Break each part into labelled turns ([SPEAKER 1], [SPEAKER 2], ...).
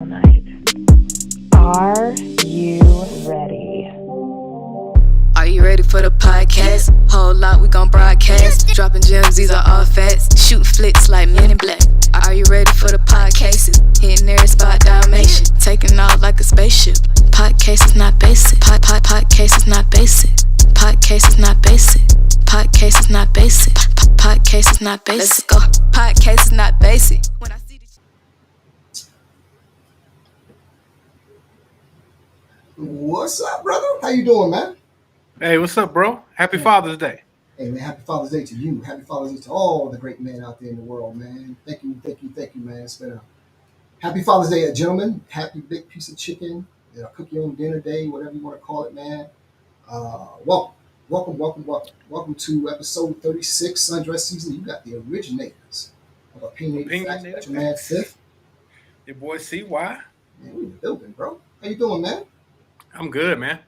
[SPEAKER 1] night. Are you ready?
[SPEAKER 2] Are you ready for the podcast? Whole lot we gon' broadcast. Dropping gems, these are all facts. Shoot flicks like Men in Black. Are you ready for the podcases? Hitting every spot, Dalmatian. Taking off like a spaceship. Podcast is not basic. Podcast is not basic. Podcast is not basic. Podcast is not basic. Podcast is not basic. Let's go. Podcast is not basic. When I see the
[SPEAKER 3] What's up, brother? How you doing, man?
[SPEAKER 4] Hey, what's up, bro? Happy Father's Day.
[SPEAKER 3] Hey, man, happy Father's Day to you. Happy Father's Day to all the great men out there in the world, man. Thank you, man. It's been a happy Father's Day, gentlemen. Happy big piece of chicken, cook your own dinner day, whatever you want to call it, man. Welcome to episode 36, Sundress season. You got the originators of Opinionated-Facts. Got your man, Fif.
[SPEAKER 4] Your boy CY.
[SPEAKER 3] Man, we in the building, bro. How you doing, man?
[SPEAKER 4] I'm good, man.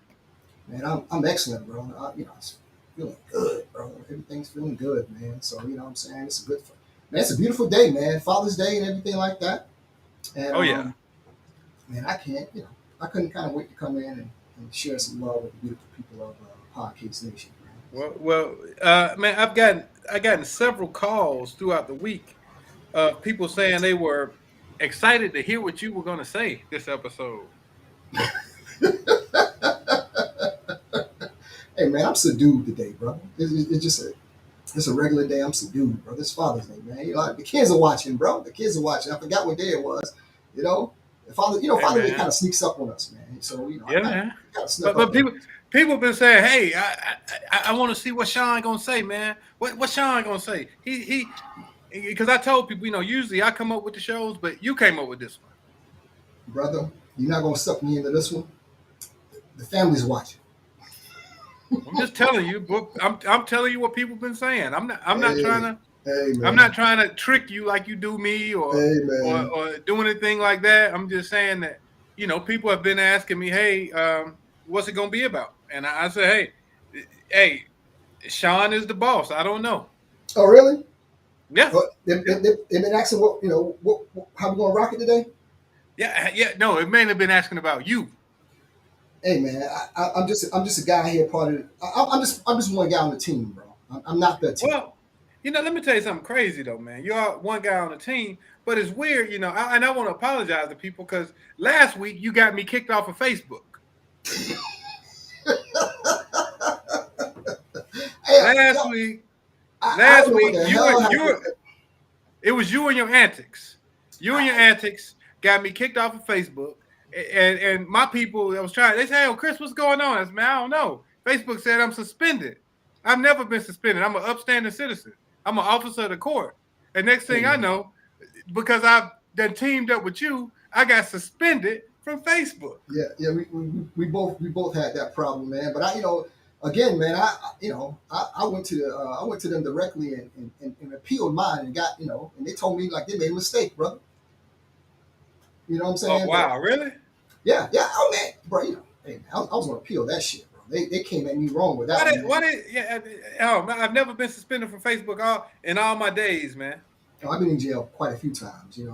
[SPEAKER 3] Man, I'm excellent, bro. It's feeling good, bro. Everything's feeling good, man. So, you know what I'm saying? Man, it's a beautiful day, man. Father's Day and everything like that. And,
[SPEAKER 4] Oh, yeah.
[SPEAKER 3] Man, I couldn't kind of wait to come in and share some love with the beautiful people of Podcast Nation, man.
[SPEAKER 4] Man, I gotten several calls throughout the week of people saying they were excited to hear what you were going to say this episode.
[SPEAKER 3] Hey, man, I'm subdued today, bro. It's just a regular day. I'm subdued, bro. This Father's Day, man. You know, the kids are watching, bro. The kids are watching. I forgot what day it was. You know, Father's Day kind of sneaks up on us, man. So
[SPEAKER 4] man. But people have been saying, hey, I want to see what Sean gonna say, man. What Sean gonna say? He because I told people, usually I come up with the shows, but you came up with this one,
[SPEAKER 3] brother. You're not gonna suck me into this one. The family's watching.
[SPEAKER 4] I'm just telling you, but I'm telling you what people been saying. I'm not trying to.
[SPEAKER 3] Hey,
[SPEAKER 4] I'm not trying to trick you like you do me or do anything like that. I'm just saying that people have been asking me, hey, what's it gonna be about? And I said, hey, Sean is the boss. I don't know.
[SPEAKER 3] Oh, really?
[SPEAKER 4] Yeah.
[SPEAKER 3] They've been asking how we gonna rock it today?
[SPEAKER 4] Yeah. No, it may have been asking about you.
[SPEAKER 3] Hey, man, I'm just a guy here. Part of it. I'm just one guy on the team, bro. I'm not that team.
[SPEAKER 4] Well, let me tell you something crazy though, man. You are one guy on the team, but it's weird, and I want to apologize to people because last week you got me kicked off of Facebook. Last week, it was you and your antics. You and your antics got me kicked off of Facebook. And my people that was trying, they say, "Oh, Chris, what's going on?" I said, "Man, I don't know." Facebook said I'm suspended. I've never been suspended. I'm an upstanding citizen. I'm an officer of the court. And next thing I know, because I've done teamed up with you, I got suspended from Facebook.
[SPEAKER 3] Yeah, we both had that problem, man. But again, man, I went to them directly and appealed mine and got and they told me like they made a mistake, brother. You know what I'm saying?
[SPEAKER 4] Oh, wow, really?
[SPEAKER 3] Yeah. Oh, man, bro, hey, man, I was going to appeal that shit, bro. They came at me wrong with that.
[SPEAKER 4] I've never been suspended from Facebook in all my days, man.
[SPEAKER 3] I've been in jail quite a few times, and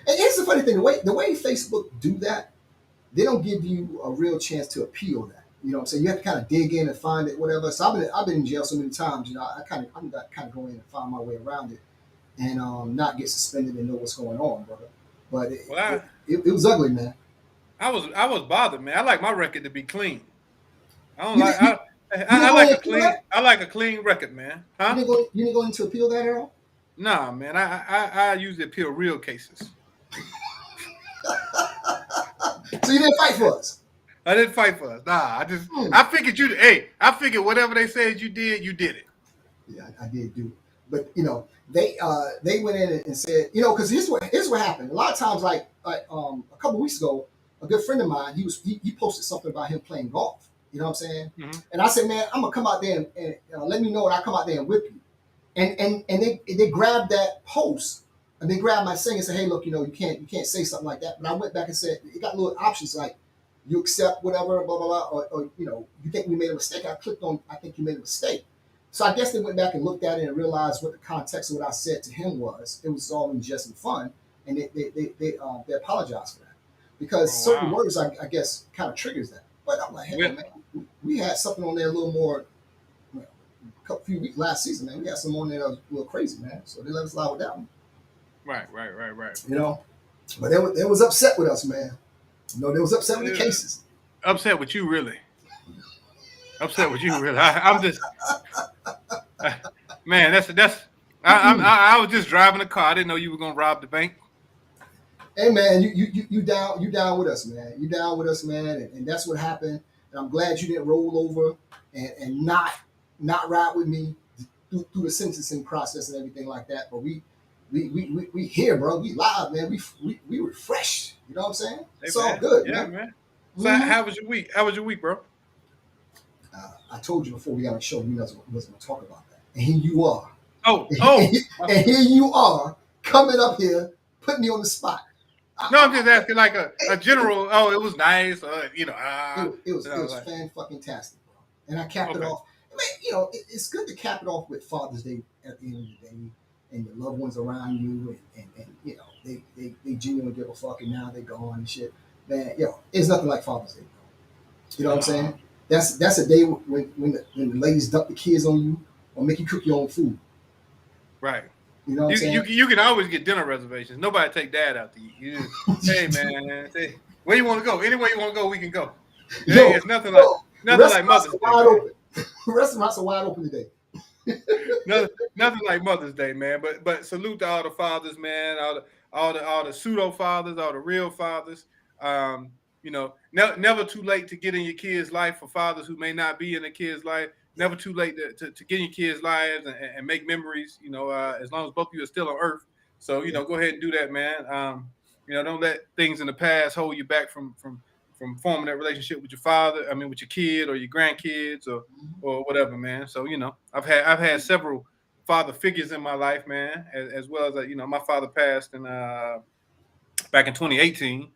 [SPEAKER 3] here's the funny thing: the way Facebook do that, they don't give you a real chance to appeal that. You know what I'm saying? You have to kind of dig in and find it, whatever. So I've been in jail so many times, I kind of go in and find my way around it, and not get suspended and know what's going on, brother. But it was ugly, man.
[SPEAKER 4] I was bothered, man. I like my record to be clean. I don't I like a clean record, man. Huh?
[SPEAKER 3] You didn't go into appeal that at all?
[SPEAKER 4] Nah, man. I usually appeal real cases.
[SPEAKER 3] So you didn't fight for us?
[SPEAKER 4] I didn't fight for us. Nah, I figured I figured whatever they said you did it.
[SPEAKER 3] Yeah, I did do it. But they went in and said, because here's what happened. A lot of times, like a couple of weeks ago, a good friend of mine, he posted something about him playing golf. You know what I'm saying? Mm-hmm. And I said, man, I'm gonna come out there and let me know when I come out there and whip you. And they grabbed that post and they grabbed my thing and said, hey, look, you can't say something like that. But I went back and said, it got little options like you accept whatever, blah blah blah, or you think we made a mistake. I clicked on I think you made a mistake. So I guess they went back and looked at it and realized what the context of what I said to him was. It was all in jest and fun, and they apologized for that. because
[SPEAKER 4] Oh,
[SPEAKER 3] certain
[SPEAKER 4] wow.
[SPEAKER 3] words, I guess, kind of triggers that. But I'm like, hell,
[SPEAKER 4] Well,
[SPEAKER 3] man, we had something on there a little more. Well, few weeks last season, man, we had some on there that was a little crazy, man. So they let us slide with that one,
[SPEAKER 4] right.
[SPEAKER 3] you know. But they was upset with us, man. You know, they was upset with the cases.
[SPEAKER 4] Upset with you, really. Upset with you, really. I'm just, man. I was just driving a car. I didn't know you were gonna rob the bank.
[SPEAKER 3] Hey, man, you down with us, man. You down with us, man, and that's what happened. And I'm glad you didn't roll over and not ride with me through the sentencing process and everything like that. But we here, bro. We live, man. We refreshed. You know what I'm saying?
[SPEAKER 4] Hey,
[SPEAKER 3] It's all
[SPEAKER 4] man.
[SPEAKER 3] good,
[SPEAKER 4] Yeah,
[SPEAKER 3] man.
[SPEAKER 4] man. So,
[SPEAKER 3] Mm-hmm.
[SPEAKER 4] how was your week? How was your week, bro?
[SPEAKER 3] I told you before we got on the show, we wasn't going to talk about that. And here you are.
[SPEAKER 4] Oh.
[SPEAKER 3] And here you are coming up here, putting me on the spot.
[SPEAKER 4] No, I'm just asking like a general. Oh, it was nice.
[SPEAKER 3] It was
[SPEAKER 4] like,
[SPEAKER 3] fan fucking tastic, bro. And I capped it
[SPEAKER 4] okay.
[SPEAKER 3] off. I mean, you know, it's good to cap it off with Father's Day at the end of the day, and your loved ones around you, and you know, they genuinely give a fuck, and now they're gone and shit. Man, yo, it's nothing like Father's Day, bro. You know what I'm saying? That's a day when the ladies dump the kids on you or make you cook your own food.
[SPEAKER 4] Right.
[SPEAKER 3] You know what I'm saying?
[SPEAKER 4] You can always get dinner reservations. Nobody take dad out to eat. Hey, man, where you want to go? Anywhere you want to go, we can go. It's nothing like Mother's Day.
[SPEAKER 3] Wide open. Restaurants are wide open today.
[SPEAKER 4] nothing like Mother's Day, man. But salute to all the fathers, man. All the pseudo fathers, all the real fathers. You know, never too late to get in your kids' life for fathers who may not be in the kids' life. Never too late to get in your kids' lives and make memories, you know, as long as both of you are still on earth. So, you know, go ahead and do that, man. You know, don't let things in the past hold you back from forming that relationship with your father, with your kid or your grandkids or whatever, man. So, you know, I've had several father figures in my life, man, as well as, you know, my father passed back in 2018.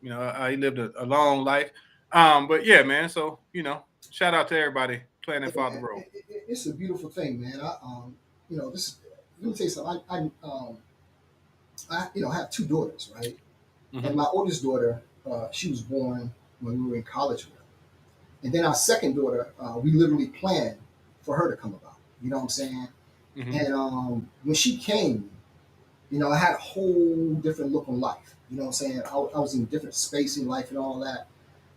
[SPEAKER 4] You know, he lived a long life. But yeah, man. So, you know, shout out to everybody playing that father role.
[SPEAKER 3] It's a beautiful thing, man. You know, let me tell you something. I you know, have two daughters, right?
[SPEAKER 4] Mm-hmm.
[SPEAKER 3] And my oldest daughter, she was born when we were in college with her. And then our second daughter, we literally planned for her to come about. You know what I'm saying? Mm-hmm. And when she came, you know, I had a whole different look on life. You know what I'm saying? I was in a different space in life and all that.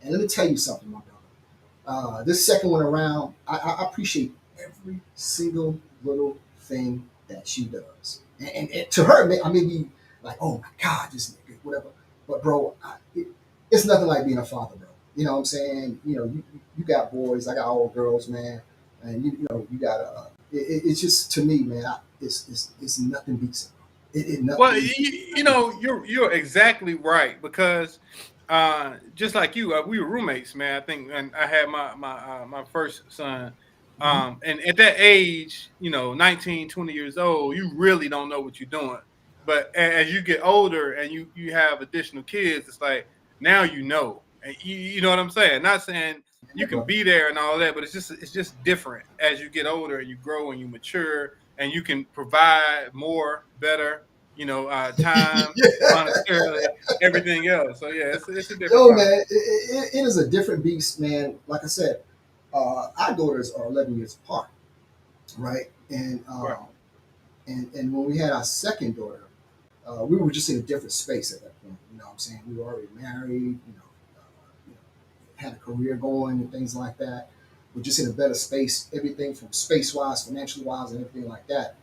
[SPEAKER 3] And let me tell you something, my brother. This second one around, I appreciate every single little thing that she does. And to her, I may be like, oh my God, this nigga, whatever. But bro, it's nothing like being a father, bro. You know what I'm saying? You know, you got boys, I got all girls, man. And you know, you got it's just, to me, man, it's nothing beats it.
[SPEAKER 4] Well, you know, you're exactly right, because just like you, we were roommates, man. I think, and I had my first son. And at that age, you know, 19, 20 years old, you really don't know what you're doing. But as you get older and you have additional kids, it's like, now you know. And you know what I'm saying? Not saying you can be there and all that, but it's just different as you get older and you grow and you mature and you can provide more, better, you know, time, monetarily, everything else. So yeah, it's a different.
[SPEAKER 3] Yo, man, it is a different beast, man. Like I said, our daughters are 11 years apart, right? And
[SPEAKER 4] Right.
[SPEAKER 3] and when we had our second daughter, we were just in a different space at that point. You know what I'm saying? We were already married, you know, had a career going and things like that. We're just in a better space, everything from space-wise, financially-wise, and everything like that.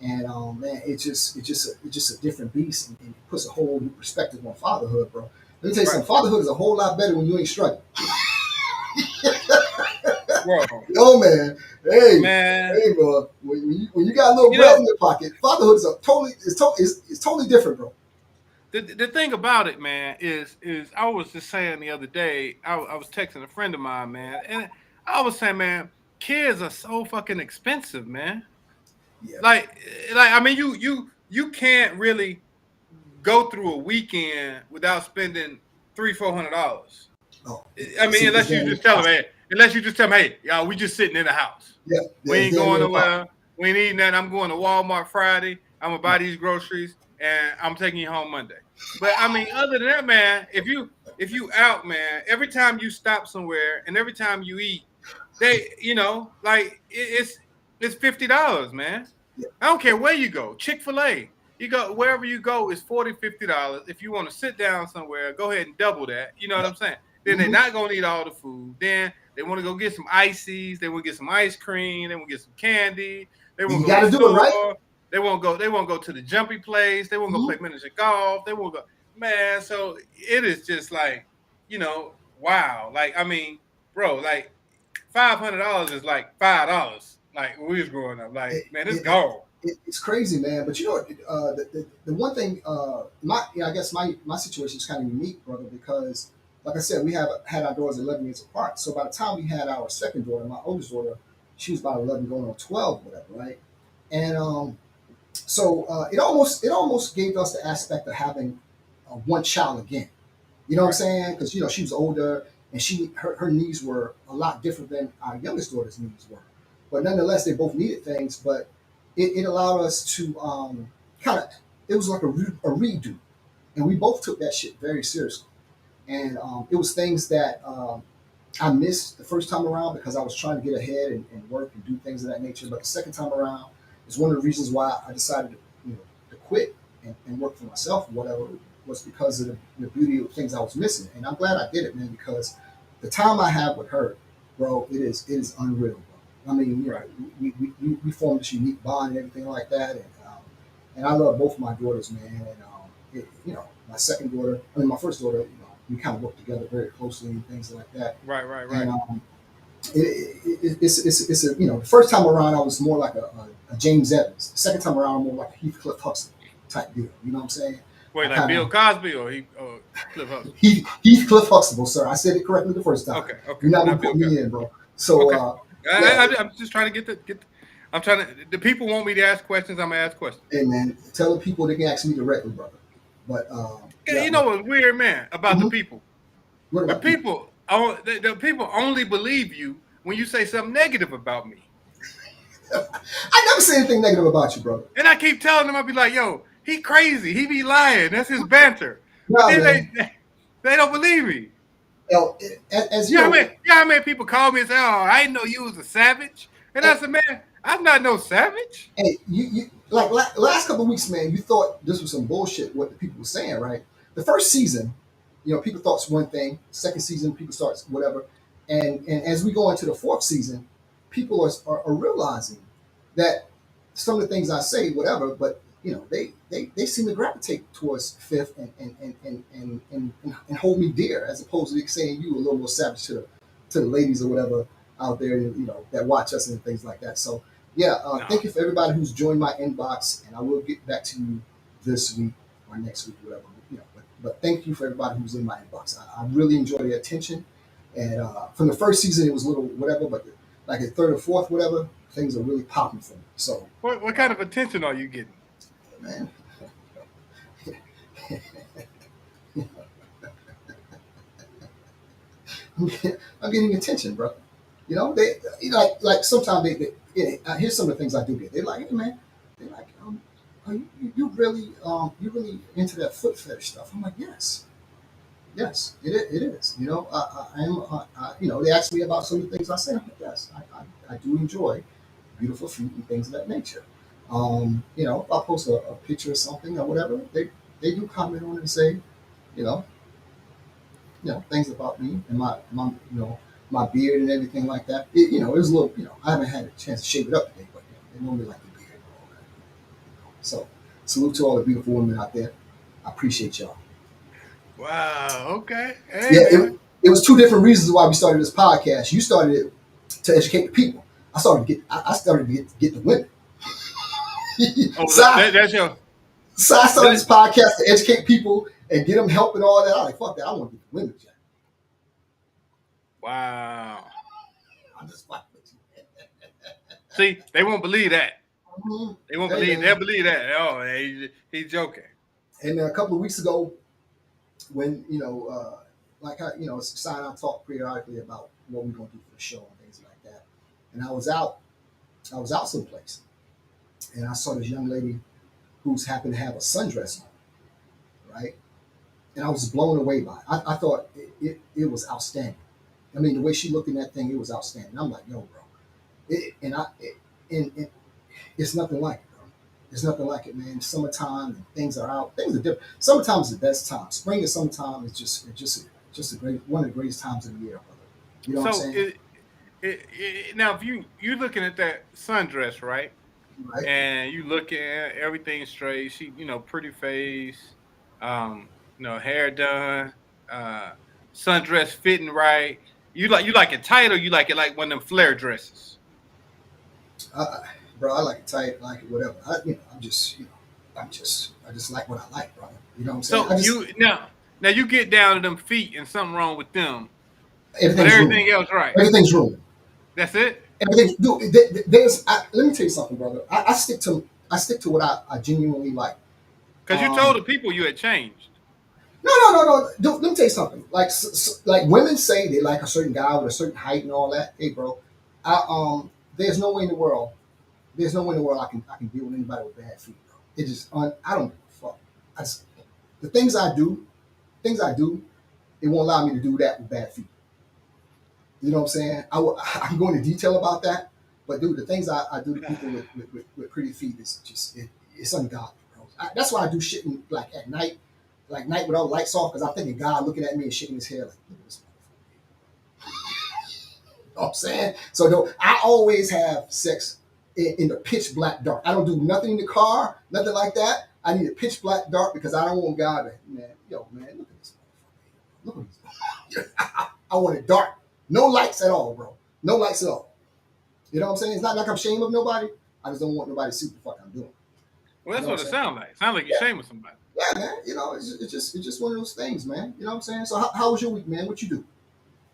[SPEAKER 3] And man, it's just a different beast, and it puts a whole new perspective on fatherhood, bro. Let me tell you something. Fatherhood is a whole lot better when you ain't struggling.
[SPEAKER 4] Bro.
[SPEAKER 3] Yo, man. Hey, bro. When you got a little bread in your pocket, fatherhood is totally different, bro.
[SPEAKER 4] The thing about it, man, is I was just saying the other day, I was texting a friend of mine, man, and I was saying, man, kids are so fucking expensive, man.
[SPEAKER 3] Yeah.
[SPEAKER 4] Like I mean, you can't really go through a weekend without spending $300-400.
[SPEAKER 3] Oh,
[SPEAKER 4] I mean, unless you just tell them, hey, y'all, we just sitting in the house.
[SPEAKER 3] Yeah,
[SPEAKER 4] we ain't going nowhere. We ain't eating that. I'm going to Walmart Friday. I'm gonna buy these groceries, and I'm taking you home Monday. But I mean, other than that, man, if you out, man, every time you stop somewhere and every time you eat, they, like it's $50, man.
[SPEAKER 3] Yeah,
[SPEAKER 4] I don't care where you go. Chick-fil-A. You go wherever you go is $40, $50. If you want to sit down somewhere, go ahead and double that. You know what
[SPEAKER 3] yeah.
[SPEAKER 4] I'm saying? Then they're
[SPEAKER 3] hmm
[SPEAKER 4] not gonna eat all the food. Then they want to go get some ices. They want to get some ice cream. They want to get some candy. They
[SPEAKER 3] And
[SPEAKER 4] want
[SPEAKER 3] you
[SPEAKER 4] to go to
[SPEAKER 3] got
[SPEAKER 4] the
[SPEAKER 3] to do it right.
[SPEAKER 4] store. They won't go. They won't go to the jumpy place. They won't go
[SPEAKER 3] hmm
[SPEAKER 4] play miniature golf. They won't go. Man, so it is just like, wow. Like, I mean, bro, like $500 is like $5. Like when we was growing up. Like,
[SPEAKER 3] It,
[SPEAKER 4] man, it's
[SPEAKER 3] it, it,
[SPEAKER 4] gone.
[SPEAKER 3] it's crazy, man. But you know, the one thing, I guess my situation is kind of unique, brother, because like I said, we have had our daughters 11 years apart. So by the time we had our second daughter, my oldest daughter, she was about 11, going on 12, whatever, right? And so it almost gave us the aspect of having one child again. You know what I'm
[SPEAKER 4] Right.
[SPEAKER 3] saying? Because she was older and her needs were a lot different than our youngest daughter's needs were. But nonetheless, they both needed things. But it allowed us to kind of, it was like a redo, and we both took that shit very seriously. And it was things that I missed the first time around because I was trying to get ahead and work and do things of that nature. But the second time around is one of the reasons why I decided to quit and work for myself or whatever, was because of the beauty of things I was missing. And I'm glad I did it, man, because the time I have with her, bro, it is unreal, bro. I mean,
[SPEAKER 4] Right.
[SPEAKER 3] we formed this unique bond and everything like that. And I love both my daughters, man. And my second daughter, my first daughter, we kind of work together very closely and things like that.
[SPEAKER 4] Right. Right.
[SPEAKER 3] And
[SPEAKER 4] Right.
[SPEAKER 3] it's a the first time around I was more like a James Evans. The second time around, more like a Heathcliff Huxley type deal. You know what I'm saying?
[SPEAKER 4] Wait,
[SPEAKER 3] I
[SPEAKER 4] like
[SPEAKER 3] kind
[SPEAKER 4] Bill
[SPEAKER 3] of
[SPEAKER 4] Cosby or Cliff Huxley?
[SPEAKER 3] Heathcliff Huxtable, sir. I said it correctly the first time.
[SPEAKER 4] Okay. Okay.
[SPEAKER 3] You're not gonna
[SPEAKER 4] Not
[SPEAKER 3] put
[SPEAKER 4] Bill Cosby.
[SPEAKER 3] me in, bro. So
[SPEAKER 4] Okay.
[SPEAKER 3] yeah,
[SPEAKER 4] I'm just trying to get. I'm trying to. The people want me to ask questions. I'm gonna ask questions.
[SPEAKER 3] hey man, tell the people they can ask me directly, brother. But
[SPEAKER 4] Okay,
[SPEAKER 3] yeah,
[SPEAKER 4] you know what's weird, man, about the
[SPEAKER 3] mhm.
[SPEAKER 4] people?
[SPEAKER 3] What
[SPEAKER 4] The
[SPEAKER 3] about people?
[SPEAKER 4] people, the people only believe you when you say something negative about me.
[SPEAKER 3] I never say anything negative about you, brother.
[SPEAKER 4] And I keep telling them, I'll be like, yo, he crazy. He be lying. That's his banter. But
[SPEAKER 3] Nah,
[SPEAKER 4] then
[SPEAKER 3] man.
[SPEAKER 4] they don't believe me.
[SPEAKER 3] As
[SPEAKER 4] You
[SPEAKER 3] you
[SPEAKER 4] know how
[SPEAKER 3] know,
[SPEAKER 4] many, you know how many people call me and say, oh, I didn't know you was a savage? And I
[SPEAKER 3] hey,
[SPEAKER 4] said, man, I'm not no savage.
[SPEAKER 3] hey, you like last couple of weeks, man. You thought this was some bullshit what the people were saying, right? The first season, people thought it's one thing. Second season, people start whatever, and as we go into the fourth season, people are realizing that some of the things I say, whatever, but they seem to gravitate towards Fifth and hold me dear, as opposed to saying you a little more savage to the ladies or whatever out there, that watch us and things like that. So yeah,
[SPEAKER 4] No.
[SPEAKER 3] thank you for everybody who's joined my inbox, and I will get back to you this week or next week, whatever. But thank you for everybody who's in my inbox. I really enjoy the attention, and from the first season it was a little whatever, but like the third or fourth, whatever, things are really popping for me. So,
[SPEAKER 4] What kind of attention are you getting?
[SPEAKER 3] man, I'm getting attention, bro. They like sometimes here's some of the things I do get. They're like, hey man, they're like, are you really into that foot fetish stuff? I'm like, yes, yes, it is. I am. They ask me about some of the things I say. I'm like, yes, I do enjoy beautiful feet and things of that nature. If I post a picture or something or whatever, they do comment on it and say, you know, things about me and my my beard and everything like that. It was a little, I haven't had a chance to shave it up today, but they normally like the beard and all that. So salute to all the beautiful women out there. I appreciate y'all.
[SPEAKER 4] Wow. Okay. Hey,
[SPEAKER 3] Yeah,
[SPEAKER 4] man.
[SPEAKER 3] it was two different reasons why we started this podcast. You started it to educate the people. I started to get the women.
[SPEAKER 4] Oh,
[SPEAKER 3] So
[SPEAKER 4] that's your.
[SPEAKER 3] I started
[SPEAKER 4] That,
[SPEAKER 3] this podcast to educate people and get them help and all that. I'm like, fuck that. I want to get the women, Jack.
[SPEAKER 4] wow.
[SPEAKER 3] I'm just fucking with
[SPEAKER 4] See, they won't believe that.
[SPEAKER 3] you.
[SPEAKER 4] They won't
[SPEAKER 3] Hey,
[SPEAKER 4] believe. They'll
[SPEAKER 3] man.
[SPEAKER 4] believe that. Oh, he's joking.
[SPEAKER 3] And a couple of weeks ago, when like sign I talk periodically about what we're gonna do for the show and things like that. And I was out someplace, and I saw this young lady who's happened to have a sundress on, right? and I was blown away by it. I thought it was outstanding. I mean, the way she looked in that thing, it was outstanding. I'm like, yo, bro, and it's nothing like it, bro. It's nothing like it, man. It's summertime and things are out. Things are different. Summertime is the best time. Spring and summertime is just a great one of the greatest times of the year, brother. You know what I'm
[SPEAKER 4] So
[SPEAKER 3] saying?
[SPEAKER 4] now, if you're looking at that sundress, right?
[SPEAKER 3] Right?
[SPEAKER 4] And you look at everything straight. She, pretty face, hair done, uh, sundress fitting right. You like it tight, or you like it like one of them flare dresses?
[SPEAKER 3] I, bro, I like it tight, I like it whatever. I just like what I like, brother. You know what I'm saying?
[SPEAKER 4] So you now you get down to them feet and something wrong with them, but
[SPEAKER 3] Everything's ruined.
[SPEAKER 4] everything else right.
[SPEAKER 3] Everything's ruined.
[SPEAKER 4] That's it.
[SPEAKER 3] Everything, dude. Let me tell you something, brother. I stick to what I genuinely like.
[SPEAKER 4] Because you told the people you had changed.
[SPEAKER 3] No. Dude, let me tell you something. Like women say they like a certain guy with a certain height and all that. Hey, bro, there's no way in the world. There's no way in the world I can deal with anybody with bad feet, bro. It just I don't give a fuck. The things I do, it won't allow me to do that with bad feet. You know what I'm saying? I'm going into detail about that, but dude, the things I do to people with pretty feet is just it's ungodly, bro. That's why I do shit like at night, like night without lights off, because I'm thinking God looking at me and shaking his head like, look at this motherfucker. You know what I'm saying? So though, I always have sex in the pitch black dark. I don't do nothing in the car, nothing like that. I need a pitch black dark because I don't want God to, man, look at this motherfucker. Look at this. I want it dark. No lights at all, bro. No lights at all. You know what I'm saying? It's not like I'm ashamed of nobody. I just don't want nobody to see what the fuck I'm doing.
[SPEAKER 4] Well, that's what it sounds like. It sounds like you're shaming somebody.
[SPEAKER 3] Yeah, man. You know, it's just one of those things, man. You know what I'm saying? So how was your week, man? What you do?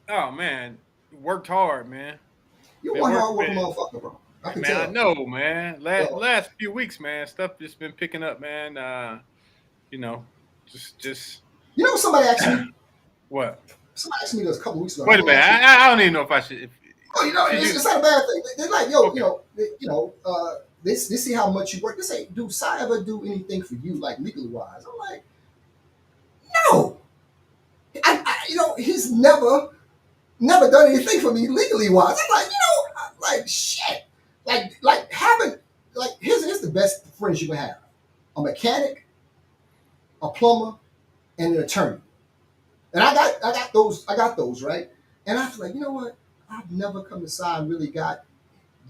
[SPEAKER 4] Oh man, worked hard, man.
[SPEAKER 3] You're one hard working motherfucker, bro. I can tell.
[SPEAKER 4] I know, man. Last few weeks, man, stuff just been picking up, man. Just.
[SPEAKER 3] You know, somebody asked me.
[SPEAKER 4] What?
[SPEAKER 3] Somebody asked me this a couple weeks ago.
[SPEAKER 4] Wait a minute. I don't even know if I should.
[SPEAKER 3] Oh, you know, it's not a bad thing. They're like, yo, okay. They see how much you work. They say, do Cy ever do anything for you, like legally wise? I'm like, no. He's never done anything for me legally wise. I'm like, like shit. Like having, like, here's the best friends you can have: a mechanic, a plumber, and an attorney. And I got those, right? And I feel like, you know what? I've never come to Cy and really got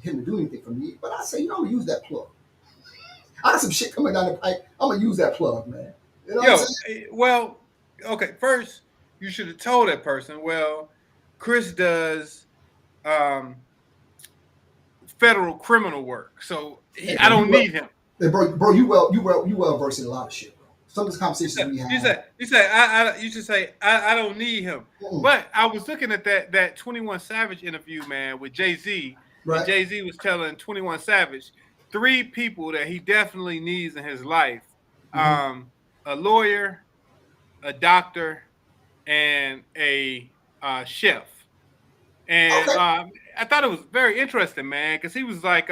[SPEAKER 3] him to do anything for me. But I say, I'm gonna use that plug. I got some shit coming down the pipe. I'm gonna use that plug, man. You know what I'm saying?
[SPEAKER 4] Well, okay. First, you should have told that person. Well, Chris does federal criminal work, so I don't need him.
[SPEAKER 3] Hey, bro, you well versed in a lot of shit, bro. Some of the conversations we had.
[SPEAKER 4] You should say I don't need him. Mm-mm. But I was looking at that 21 Savage interview, man, with Jay-Z. Right. And Jay-Z was telling 21 Savage 3 people that he definitely needs in his life: a lawyer, a doctor, and a chef. And okay. I thought it was very interesting, man, because he was like,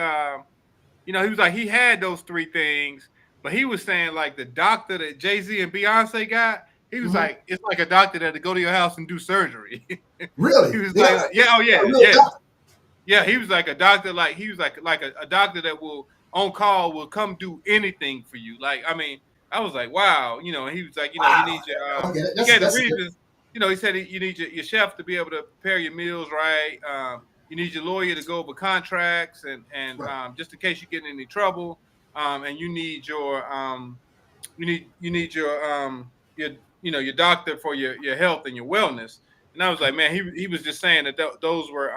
[SPEAKER 4] he had those 3 things, but he was saying like the doctor that Jay-Z and Beyonce got, he was like, it's like a doctor that to go to your house and do surgery.
[SPEAKER 3] Really?
[SPEAKER 4] He was yeah. He was like a doctor, like he was like a doctor that will on call will come do anything for you. Like, I mean, I was like, wow, he was like, you need your he said you need your chef to be able to prepare your meals right. You need your lawyer to go over contracts and right. Just in case you get in any trouble. And you need your your doctor for your health and your wellness. And I was like, man, he was just saying that those were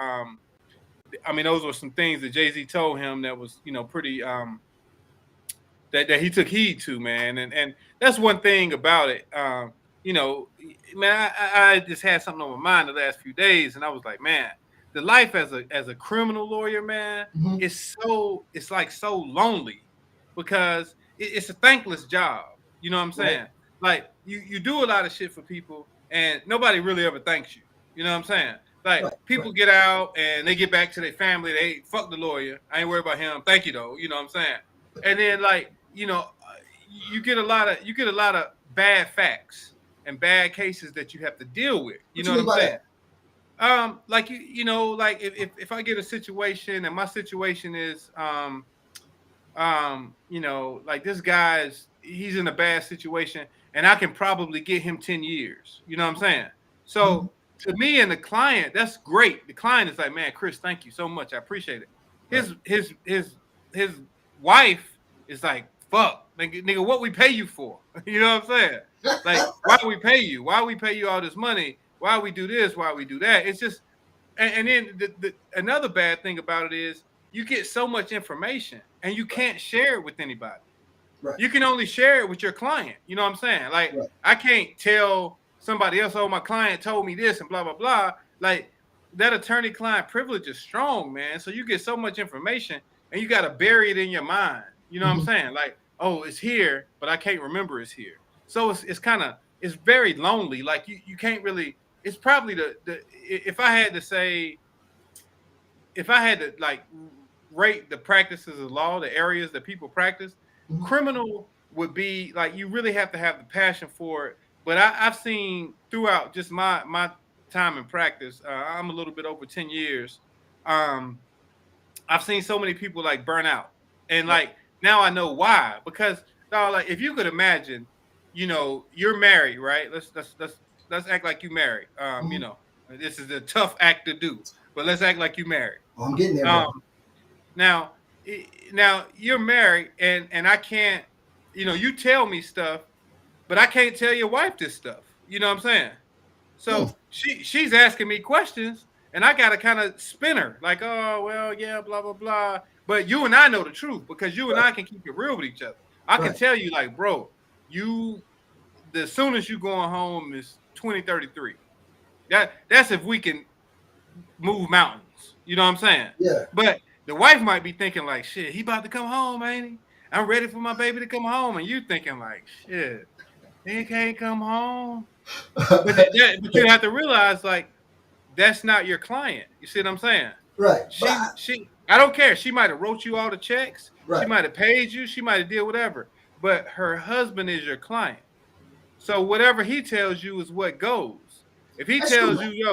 [SPEAKER 4] those were some things that Jay-Z told him that was pretty that he took heed to, man. And that's one thing about it. Man, I just had something on my mind the last few days, and I was like, man, the life as a criminal lawyer, man, it's like so lonely because it's a thankless job. You know what I'm saying? Right. Like you do a lot of shit for people, and nobody really ever thanks you. You know what I'm saying? Like people get out and they get back to their family. They fuck the lawyer. I ain't worried about him. Thank you though. You know what I'm saying? And then you get a lot of bad facts. and bad cases that you have to deal with. You
[SPEAKER 3] What
[SPEAKER 4] know
[SPEAKER 3] you
[SPEAKER 4] what
[SPEAKER 3] mean
[SPEAKER 4] I'm
[SPEAKER 3] by
[SPEAKER 4] saying?
[SPEAKER 3] that?
[SPEAKER 4] Like like if I get a situation and my situation is like this guy's he's in a bad situation and I can probably get him 10 years. You know what I'm saying?
[SPEAKER 3] Mhm.
[SPEAKER 4] So to me and the client, that's great. The client is like, man, Chris, thank you so much. I appreciate it.
[SPEAKER 3] Right.
[SPEAKER 4] His wife is like, fuck, nigga, what we pay you for? You know what I'm saying? Like, why we pay you? Why we pay you all this money? Why we do this? Why we do that? It's just and then another bad thing about it is you get so much information and you
[SPEAKER 3] Right.
[SPEAKER 4] can't share it with anybody.
[SPEAKER 3] Right.
[SPEAKER 4] You can only share it with your client. You know what I'm saying? Like
[SPEAKER 3] Right.
[SPEAKER 4] I can't tell somebody else, oh, my client told me this and blah blah blah. Like that attorney-client privilege is strong, man. So you get so much information and you got to bury it in your mind. You know what I'm
[SPEAKER 3] Mhm.
[SPEAKER 4] saying? Like, oh, it's here, but I can't remember it's here. So it's kind of it's very lonely. Like you can't really. It's probably the if I had to say if I had to like rate the practices of law, the areas that people practice,
[SPEAKER 3] Mhm.
[SPEAKER 4] criminal would be like you really have to have the passion for it. But I've seen throughout just my time in practice, I'm a little bit over 10 years. Um, I've seen so many people like burn out, and
[SPEAKER 3] Right.
[SPEAKER 4] like now I know why. Because dog, like if you could imagine, you're married, right? Let's act like you married.
[SPEAKER 3] Mhm.
[SPEAKER 4] This is a tough act to do, but let's act like you married.
[SPEAKER 3] Oh, I'm getting there,
[SPEAKER 4] Um,
[SPEAKER 3] bro.
[SPEAKER 4] now, now you're married, and I can't, you tell me stuff, but I can't tell your wife this stuff. You know what I'm saying?
[SPEAKER 3] Hmm.
[SPEAKER 4] So she's asking me questions, and I gotta kind of spin her, like, oh well, yeah, blah blah blah. But you and I know the truth because you and
[SPEAKER 3] Right.
[SPEAKER 4] I can keep it real with each other. I can
[SPEAKER 3] Right.
[SPEAKER 4] tell you, like, bro, you the soonest you going home is 2033. That's if we can move mountains. You know what I'm saying?
[SPEAKER 3] Yeah.
[SPEAKER 4] But the wife might be thinking like, shit, he about to come home, ain't he? I'm ready for my baby to come home, and you thinking like, shit, he can't come home. But you have to realize like that's not your client. You see what I'm saying?
[SPEAKER 3] Right. But
[SPEAKER 4] She I don't care. She might have wrote you all the checks. She
[SPEAKER 3] right.
[SPEAKER 4] might have paid you. She might have did whatever. But her husband is your client. So whatever he tells you is what goes. If he
[SPEAKER 3] That's true,
[SPEAKER 4] tells
[SPEAKER 3] man.
[SPEAKER 4] you,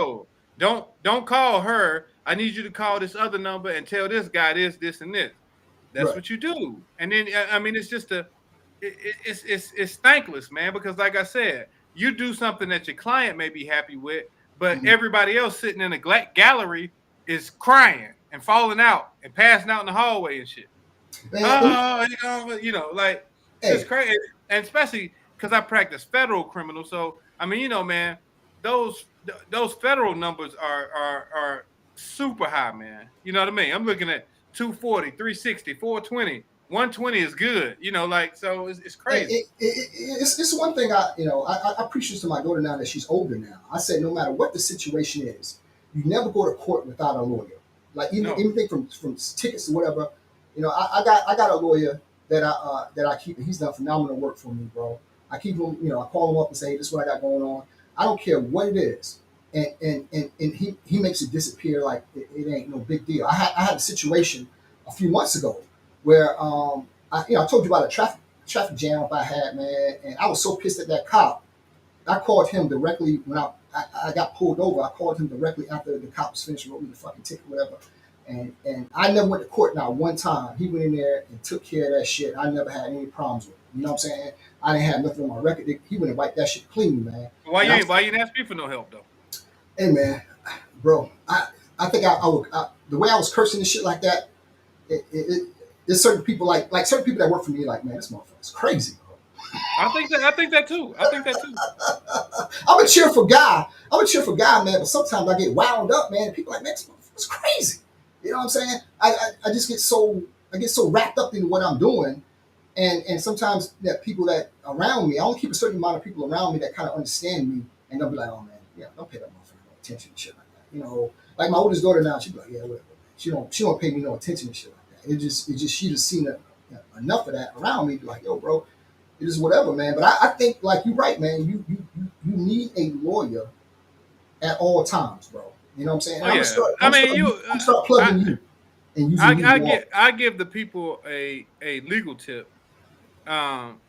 [SPEAKER 4] yo, don't call her. I need you to call this other number and tell this guy this, and this. That's
[SPEAKER 3] Right.
[SPEAKER 4] what you do. And then I mean, it's just it's thankless, man. Because like I said, you do something that your client may be happy with, but
[SPEAKER 3] Mhm.
[SPEAKER 4] everybody else sitting in a gallery is crying and falling out and passing out in the hallway and shit.
[SPEAKER 3] Man,
[SPEAKER 4] Oh, like it's
[SPEAKER 3] hey,
[SPEAKER 4] crazy, and especially because I practice federal criminal. So I mean, man, those federal numbers are super high, man. You know what I mean? I'm looking at 240, 360, 420, 120 is good. Like so it's
[SPEAKER 3] hey,
[SPEAKER 4] crazy.
[SPEAKER 3] it's one thing I preach this to my daughter now that she's older now. I said no matter what the situation is, you never go to court without a lawyer. Like even
[SPEAKER 4] No,
[SPEAKER 3] anything from tickets to whatever. I got a lawyer that I keep. And he's done phenomenal work for me, bro. I keep him. I call him up and say, hey, this is what I got going on. I don't care what it is, and he makes it disappear like it ain't no big deal. I had a situation a few months ago where I told you about a traffic jam I had, man, and I was so pissed at that cop. I called him directly when I got pulled over. I called him directly after the cops finished wrote me the fucking ticket, whatever. And I never went to court not one time. He went in there and took care of that shit. I never had any problems with it. You know what I'm saying? I didn't have nothing on my record. He went and wiped that shit clean, man.
[SPEAKER 4] why
[SPEAKER 3] And
[SPEAKER 4] you
[SPEAKER 3] I'm,
[SPEAKER 4] ain't why you didn't ask me for no help though?
[SPEAKER 3] hey man, bro, I think the way I was cursing and shit like that. There's certain people like certain people that work for me like, man, this motherfucker's crazy, bro.
[SPEAKER 4] I think that too. I think that too.
[SPEAKER 3] I'm a cheerful guy. Man, but sometimes I get wound up, man. And people are like, man, this motherfucker's crazy. You know what I'm saying? I just get so wrapped up in what I'm doing, and sometimes that people that around me, I only keep a certain amount of people around me that kind of understand me, and they'll be like, oh man, yeah, don't pay that motherfucker no attention and shit like that. Like my oldest daughter now, she be like, yeah, whatever. She don't pay me no attention and shit like that. It just she just seen enough of that around me, be like, yo, bro, it is whatever, man. But I think like you're right, man. You need a lawyer at all times, bro. You know what I'm saying? And
[SPEAKER 4] Oh yeah. I mean,
[SPEAKER 3] I'm start plugging you and using you
[SPEAKER 4] I
[SPEAKER 3] more.
[SPEAKER 4] give the people a legal tip. Um,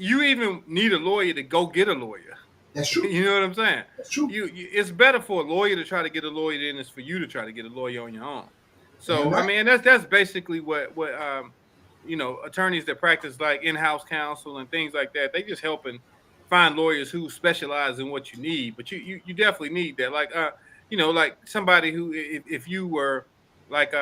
[SPEAKER 4] you even need a lawyer to go get a lawyer.
[SPEAKER 3] That's true.
[SPEAKER 4] You know what I'm saying?
[SPEAKER 3] That's true.
[SPEAKER 4] It's better for a lawyer to try to get a lawyer than it's for you to try to get a lawyer on your own.
[SPEAKER 3] Damn
[SPEAKER 4] So I
[SPEAKER 3] right.
[SPEAKER 4] mean, that's basically what attorneys that practice like in-house counsel and things like that. They just helping find lawyers who specialize in what you need. But you definitely need that. Like like somebody who if you were like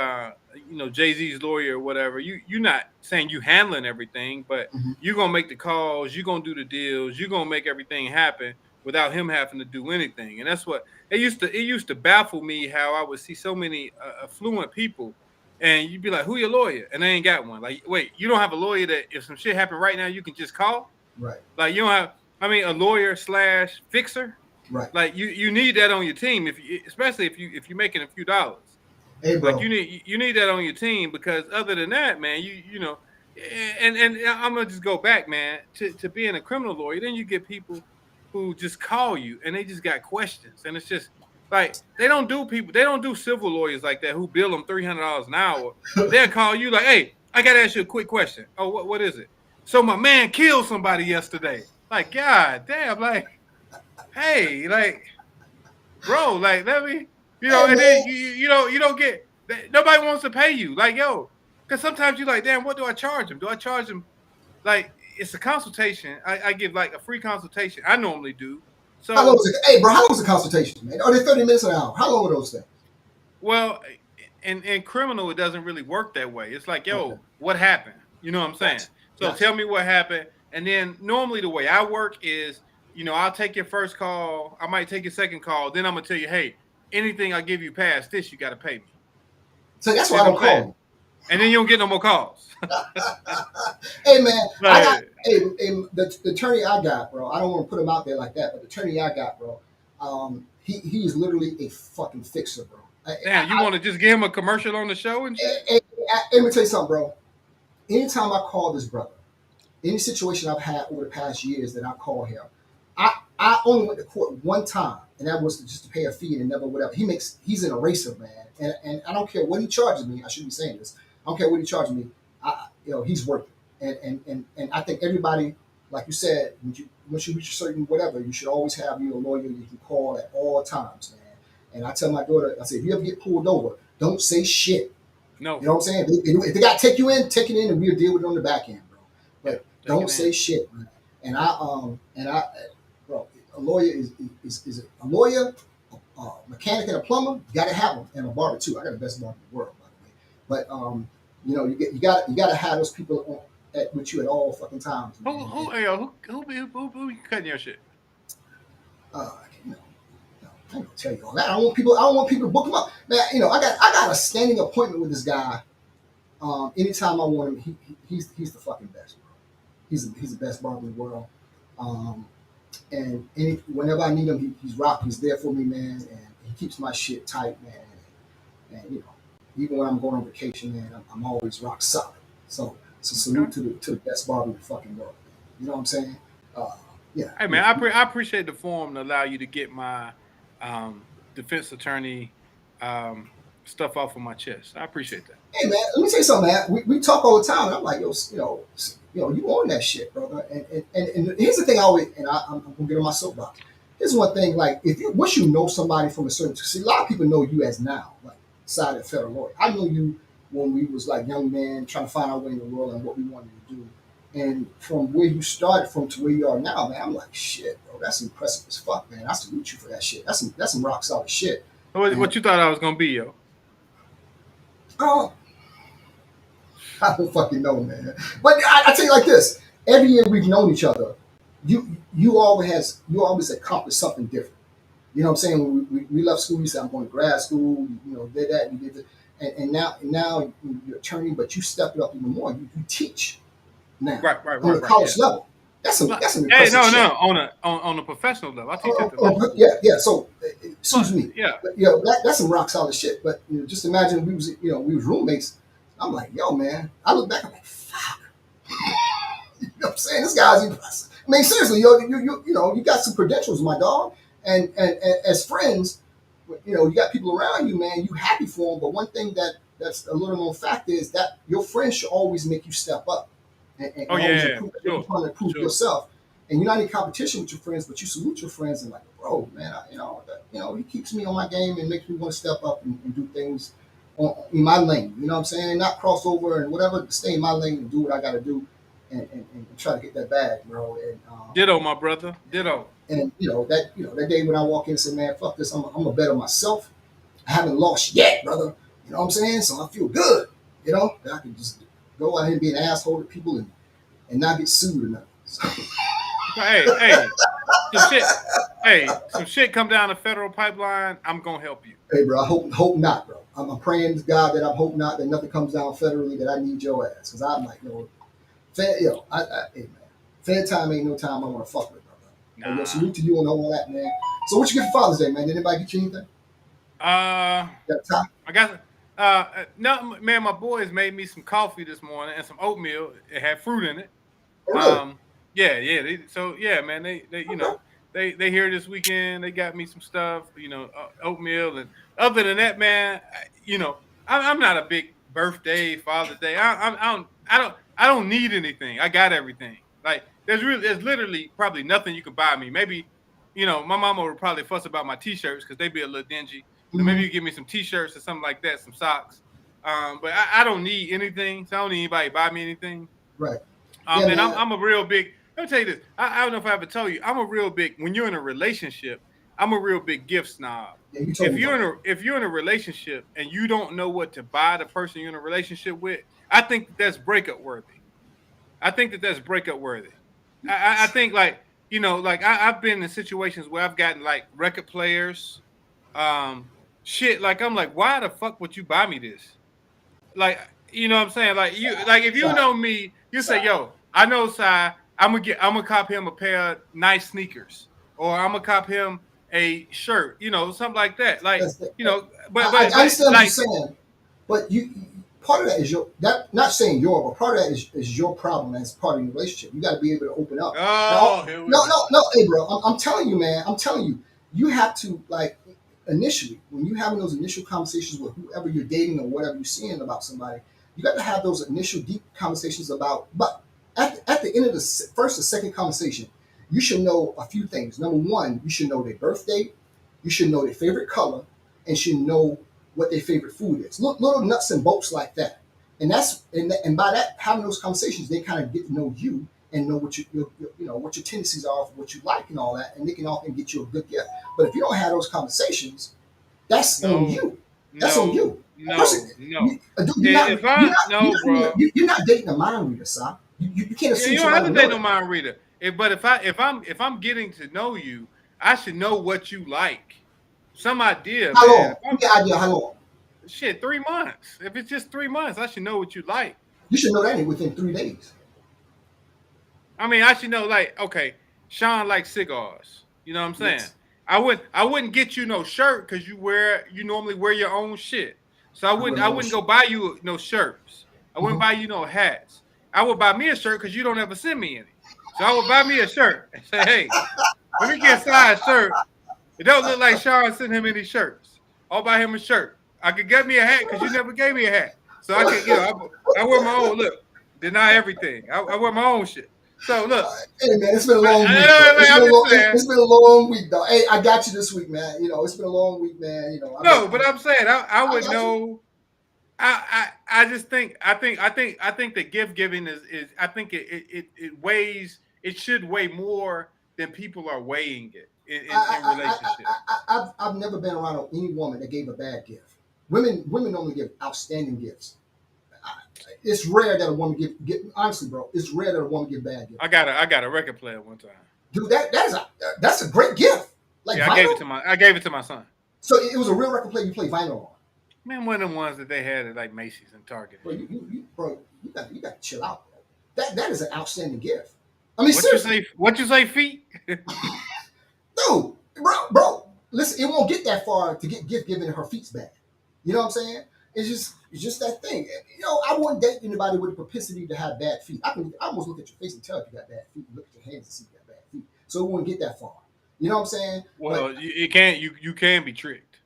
[SPEAKER 4] Jay-Z's lawyer or whatever, you're not saying you handling everything, but
[SPEAKER 3] Mm-hmm.
[SPEAKER 4] you're gonna make the calls, you're gonna do the deals, you're gonna make everything happen without him having to do anything. And that's what it used to baffle me how I would see so many affluent people and you'd be like, who your lawyer? And they ain't got one. Like, wait, you don't have a lawyer that if some shit happened right now, you can just call?
[SPEAKER 3] Right.
[SPEAKER 4] Like you don't have a lawyer / fixer.
[SPEAKER 3] Right.
[SPEAKER 4] Like you need that on your team especially if you're making a few dollars.
[SPEAKER 3] Hey, bro.
[SPEAKER 4] Like you need that on your team because other than that, man, and I'm gonna just go back, man, to being a criminal lawyer. Then you get people who just call you and they just got questions, and it's just like they don't do civil lawyers like that who bill them $300 an hour. They'll call you like, hey, I gotta ask you a quick question. Oh, what is it? So my man killed somebody yesterday. Like, God damn, like, hey, like, bro, like, let me.
[SPEAKER 3] Hey,
[SPEAKER 4] And then
[SPEAKER 3] man.
[SPEAKER 4] you don't get nobody wants to pay you. Like, yo, because sometimes you're like, damn, what do I charge them? Do I charge them like it's a consultation? I give like a free consultation. I normally do.
[SPEAKER 3] How long
[SPEAKER 4] So,
[SPEAKER 3] was it? Hey, bro, how long was the consultation, man? Are they 30 minutes an hour? How long were those things?
[SPEAKER 4] well, in criminal, it doesn't really work that way. It's like,
[SPEAKER 3] Okay.
[SPEAKER 4] yo, what happened? You know what I'm saying?
[SPEAKER 3] Gotcha.
[SPEAKER 4] So
[SPEAKER 3] Gotcha.
[SPEAKER 4] tell me what happened. And then normally the way I work is, I'll take your first call. I might take your second call. Then I'm gonna tell you, hey, anything I give you past this, you got to pay me.
[SPEAKER 3] So that's
[SPEAKER 4] See
[SPEAKER 3] why I
[SPEAKER 4] what
[SPEAKER 3] don't
[SPEAKER 4] I'm saying?
[SPEAKER 3] call
[SPEAKER 4] And then you don't get no more calls.
[SPEAKER 3] you. Hey, man, I got
[SPEAKER 4] Like,
[SPEAKER 3] the attorney I got, bro. I don't want to put him out there like that, but the attorney I got, bro, he is literally a fucking fixer, bro.
[SPEAKER 4] damn, you want to just give him a commercial on the show and shit?
[SPEAKER 3] Let me tell you something, bro. Anytime I call this brother, any situation I've had over the past years that I call him, I only went to court one time, and that was just to pay a fee and never whatever. He's an eraser, man, and I don't care what he charges me. I shouldn't be saying this. I don't care what he charges me. He's worth it. And I think everybody, like you said, once you reach a certain whatever, you should always have your lawyer you can call at all times, man. And I tell my daughter, I say, if you ever get pulled over, don't say shit.
[SPEAKER 4] No.
[SPEAKER 3] You know what I'm saying? If they got to take you in, take it in, and we'll deal with it on the back end, bro. But don't say shit, man. And bro, a lawyer is a lawyer, a mechanic, and a plumber. You got to have them, and a barber too. I got the best barber in the world, by the way. But you got to have those people with you at all fucking times. Man.
[SPEAKER 4] Who cutting your shit?
[SPEAKER 3] No, I ain't gonna tell you all that. I don't want people to book him up. Man, I got a standing appointment with this guy. Anytime I want him, he's the fucking best, bro. He's the best barber in the world. And whenever I need him, he's there for me, man. And he keeps my shit tight, man. And even when I'm going on vacation, man, I'm always rock solid. So salute to the best barber in the fucking world, man. You know what I'm saying? Yeah.
[SPEAKER 4] Hey man, I appreciate the forum to allow you to get my defense attorney stuff off of my chest. I appreciate that.
[SPEAKER 3] Hey man, let me tell you something, man. We talk all the time, and I'm like, you on that shit, brother. And here's the thing, I'm gonna get on my soapbox. Here's one thing, like once you know somebody from a certain, see, a lot of people know you as now, like side of federal lawyer. I know you when we was like young men trying to find our way in the world and what we wanted to do. And from where you started from to where you are now, man, I'm like, shit, bro, that's impressive as fuck, man. I salute you for that shit. That's some rock solid shit.
[SPEAKER 4] What you thought I was gonna be, yo?
[SPEAKER 3] Oh, I don't fucking know, man. But I tell you like this: every year we've known each other, you always accomplished something different. You know what I'm saying? When we left school, you said I'm going to grad school. Did that, you did that, and now you're an attorney, but you stepped it up even more. You teach now on the college level. That's an impressive
[SPEAKER 4] Hey, no,
[SPEAKER 3] shit.
[SPEAKER 4] on a professional level. I teach at the
[SPEAKER 3] Yeah. So, excuse me.
[SPEAKER 4] Yeah.
[SPEAKER 3] But, that's some rock solid shit. But just imagine we was roommates. I'm like, yo, man. I look back. I'm like, fuck. You know what I'm saying? This guy's impressive. I mean, seriously, you got some credentials, my dog. And as friends, you got people around you, man. You happy for them. But one thing that's a little known fact is that your friends should always make you step up. and
[SPEAKER 4] Oh
[SPEAKER 3] always
[SPEAKER 4] yeah,
[SPEAKER 3] improve,
[SPEAKER 4] sure,
[SPEAKER 3] trying to improve
[SPEAKER 4] sure.
[SPEAKER 3] yourself. And you're not in competition with your friends, but you salute your friends and like, bro, man, he keeps me on my game and makes me want to step up and do things in my lane. You know what I'm saying? And not cross over and whatever, stay in my lane and do what I got to do, and try to get that bag, bro.
[SPEAKER 4] Ditto, my brother. Ditto.
[SPEAKER 3] And that day when I walk in and say, man, fuck this, I'm a better myself. I haven't lost yet, brother. You know what I'm saying? So I feel good. That I can just go out here and be an asshole to people and not get sued or nothing. So,
[SPEAKER 4] Hey, some shit. Hey, some shit come down the federal pipeline. I'm gonna help you.
[SPEAKER 3] hey, bro, I hope not, bro. I'm praying to God that I hope not, that nothing comes down federally that I need your ass. Because I'm like, hey, man, fair time ain't no time I want to fuck with, brother. Hey,
[SPEAKER 4] Nah.
[SPEAKER 3] salute to you and all that, man. So what you get for Father's Day, man? Did anybody get you anything?
[SPEAKER 4] Uh,
[SPEAKER 3] You got a tie?
[SPEAKER 4] I got. No, man. My boys made me some coffee this morning and some oatmeal. It had fruit in it.
[SPEAKER 3] Oh, really?
[SPEAKER 4] Yeah. So yeah, man. They
[SPEAKER 3] Okay.
[SPEAKER 4] they here this weekend. They got me some stuff. Oatmeal, and other than that, man. I'm not a big birthday, Father's Day. I don't need anything. I got everything. Like there's literally probably nothing you can buy me. Maybe, my mama would probably fuss about my t-shirts because they be a little dingy. So maybe
[SPEAKER 3] Mm-hmm.
[SPEAKER 4] you give me some t-shirts or something like that, some socks. But I don't need anything. So I don't need anybody to buy me anything.
[SPEAKER 3] Right. Yeah,
[SPEAKER 4] And
[SPEAKER 3] man.
[SPEAKER 4] I'm a real big. Let me tell you this. I don't know if I ever told you. I'm a real big. When you're in a relationship, I'm a real big gift snob.
[SPEAKER 3] Yeah, you told me about that.
[SPEAKER 4] If you're in a relationship and you don't know what to buy the person you're in a relationship with, I think that's breakup worthy. I think that's breakup worthy. I think like I've been in situations where I've gotten like record players, shit. Like I'm like, why the fuck would you buy me this? Like you know what I'm saying? Like if you
[SPEAKER 3] Side,
[SPEAKER 4] know me, you say,
[SPEAKER 3] side.
[SPEAKER 4] yo, I know Cy, I'm gonna cop him a pair of nice sneakers, or I'm gonna cop him a shirt, something like that. Like,
[SPEAKER 3] That's the, I
[SPEAKER 4] but
[SPEAKER 3] understand what you're
[SPEAKER 4] like,
[SPEAKER 3] saying, but part of that is not saying your, but part of that is your problem as part of your relationship. You got to be able to open up. Now,
[SPEAKER 4] oh, here we
[SPEAKER 3] no,
[SPEAKER 4] go.
[SPEAKER 3] no, no, hey, bro, I'm telling you, man, I'm telling you, you have to like initially when you're having those initial conversations with whoever you're dating or whatever you're seeing about somebody, you got to have those initial deep conversations about. But at the end of the first or second conversation, you should know a few things. Number one, you should know their birthday, you should know their favorite color, and should know what their favorite food is. Little nuts and bolts like that. And by that having those conversations, they kind of get to know you and know what what your tendencies are, what you like, and all that, and they can often get you a good gift. But if you don't have those conversations, that's on
[SPEAKER 4] No,
[SPEAKER 3] you. That's on
[SPEAKER 4] no,
[SPEAKER 3] you. A person,
[SPEAKER 4] no, no.
[SPEAKER 3] dude,
[SPEAKER 4] If I no,
[SPEAKER 3] you're
[SPEAKER 4] bro.
[SPEAKER 3] not, you're not dating a mind reader, Si. You can't
[SPEAKER 4] Yeah,
[SPEAKER 3] assume
[SPEAKER 4] you don't have
[SPEAKER 3] somebody
[SPEAKER 4] to
[SPEAKER 3] will
[SPEAKER 4] date
[SPEAKER 3] know
[SPEAKER 4] no
[SPEAKER 3] that.
[SPEAKER 4] mind reader. But if I'm getting to know you, I should know what you like. Some idea,
[SPEAKER 3] How
[SPEAKER 4] man.
[SPEAKER 3] long?
[SPEAKER 4] If
[SPEAKER 3] Give
[SPEAKER 4] I'm
[SPEAKER 3] me an idea how long.
[SPEAKER 4] shit 3 months. If it's just 3 months, I should know what you like.
[SPEAKER 3] You should know that within 3 days.
[SPEAKER 4] I mean, I should know like, okay, Sean likes cigars. You know what I'm saying?
[SPEAKER 3] Yes.
[SPEAKER 4] I wouldn't get you no shirt because you normally wear your own shit. So I
[SPEAKER 3] I wear
[SPEAKER 4] wouldn't
[SPEAKER 3] my
[SPEAKER 4] I
[SPEAKER 3] own
[SPEAKER 4] wouldn't go
[SPEAKER 3] shit.
[SPEAKER 4] buy you no shirts. I wouldn't
[SPEAKER 3] Hmm.
[SPEAKER 4] buy you no hats. I would buy me a shirt because you don't ever send me any. So I would buy me a shirt and say, hey, let me get size shirt. It don't look like Sean sent him any shirts. I'll buy him a shirt. I could get me a hat because you never gave me a hat. So I could, I wear my own. Look, deny everything. I wear my own shit. So look,
[SPEAKER 3] Hey man, it's been a
[SPEAKER 4] but
[SPEAKER 3] long week, bro.
[SPEAKER 4] I'm just saying.
[SPEAKER 3] It's been a long week, though. Hey, I got you this week, man. It's been a long week, man.
[SPEAKER 4] No, but I'm saying I
[SPEAKER 3] I
[SPEAKER 4] would
[SPEAKER 3] got you.
[SPEAKER 4] know. I just think the gift giving is I think it weighs it should weigh more than people are weighing it in relationships.
[SPEAKER 3] I've never been around any woman that gave a bad gift. Women only give outstanding gifts. I, it's rare that a woman give honestly, bro. It's rare that a woman give bad gifts.
[SPEAKER 4] I got a record player one time.
[SPEAKER 3] Dude, that's a great gift. Like
[SPEAKER 4] Yeah,
[SPEAKER 3] vinyl.
[SPEAKER 4] I gave it to my son.
[SPEAKER 3] So it was a real record player you play vinyl on.
[SPEAKER 4] Man, one of the ones that they had at like Macy's and Target and
[SPEAKER 3] Bro,
[SPEAKER 4] shit.
[SPEAKER 3] you got to chill out, bro. That is an outstanding gift. I mean,
[SPEAKER 4] What you
[SPEAKER 3] seriously,
[SPEAKER 4] say? What you say, feet?
[SPEAKER 3] dude, bro. Listen, it won't get that far to get gift giving her feet's bad. You know what I'm saying? It's just that thing. I wouldn't date anybody with a propensity to have bad feet. I almost look at your face and tell if you got bad feet. Look at your hands and see if you got bad feet. So it wouldn't get that far. You know what I'm saying? But
[SPEAKER 4] Well, it can't. You can be tricked.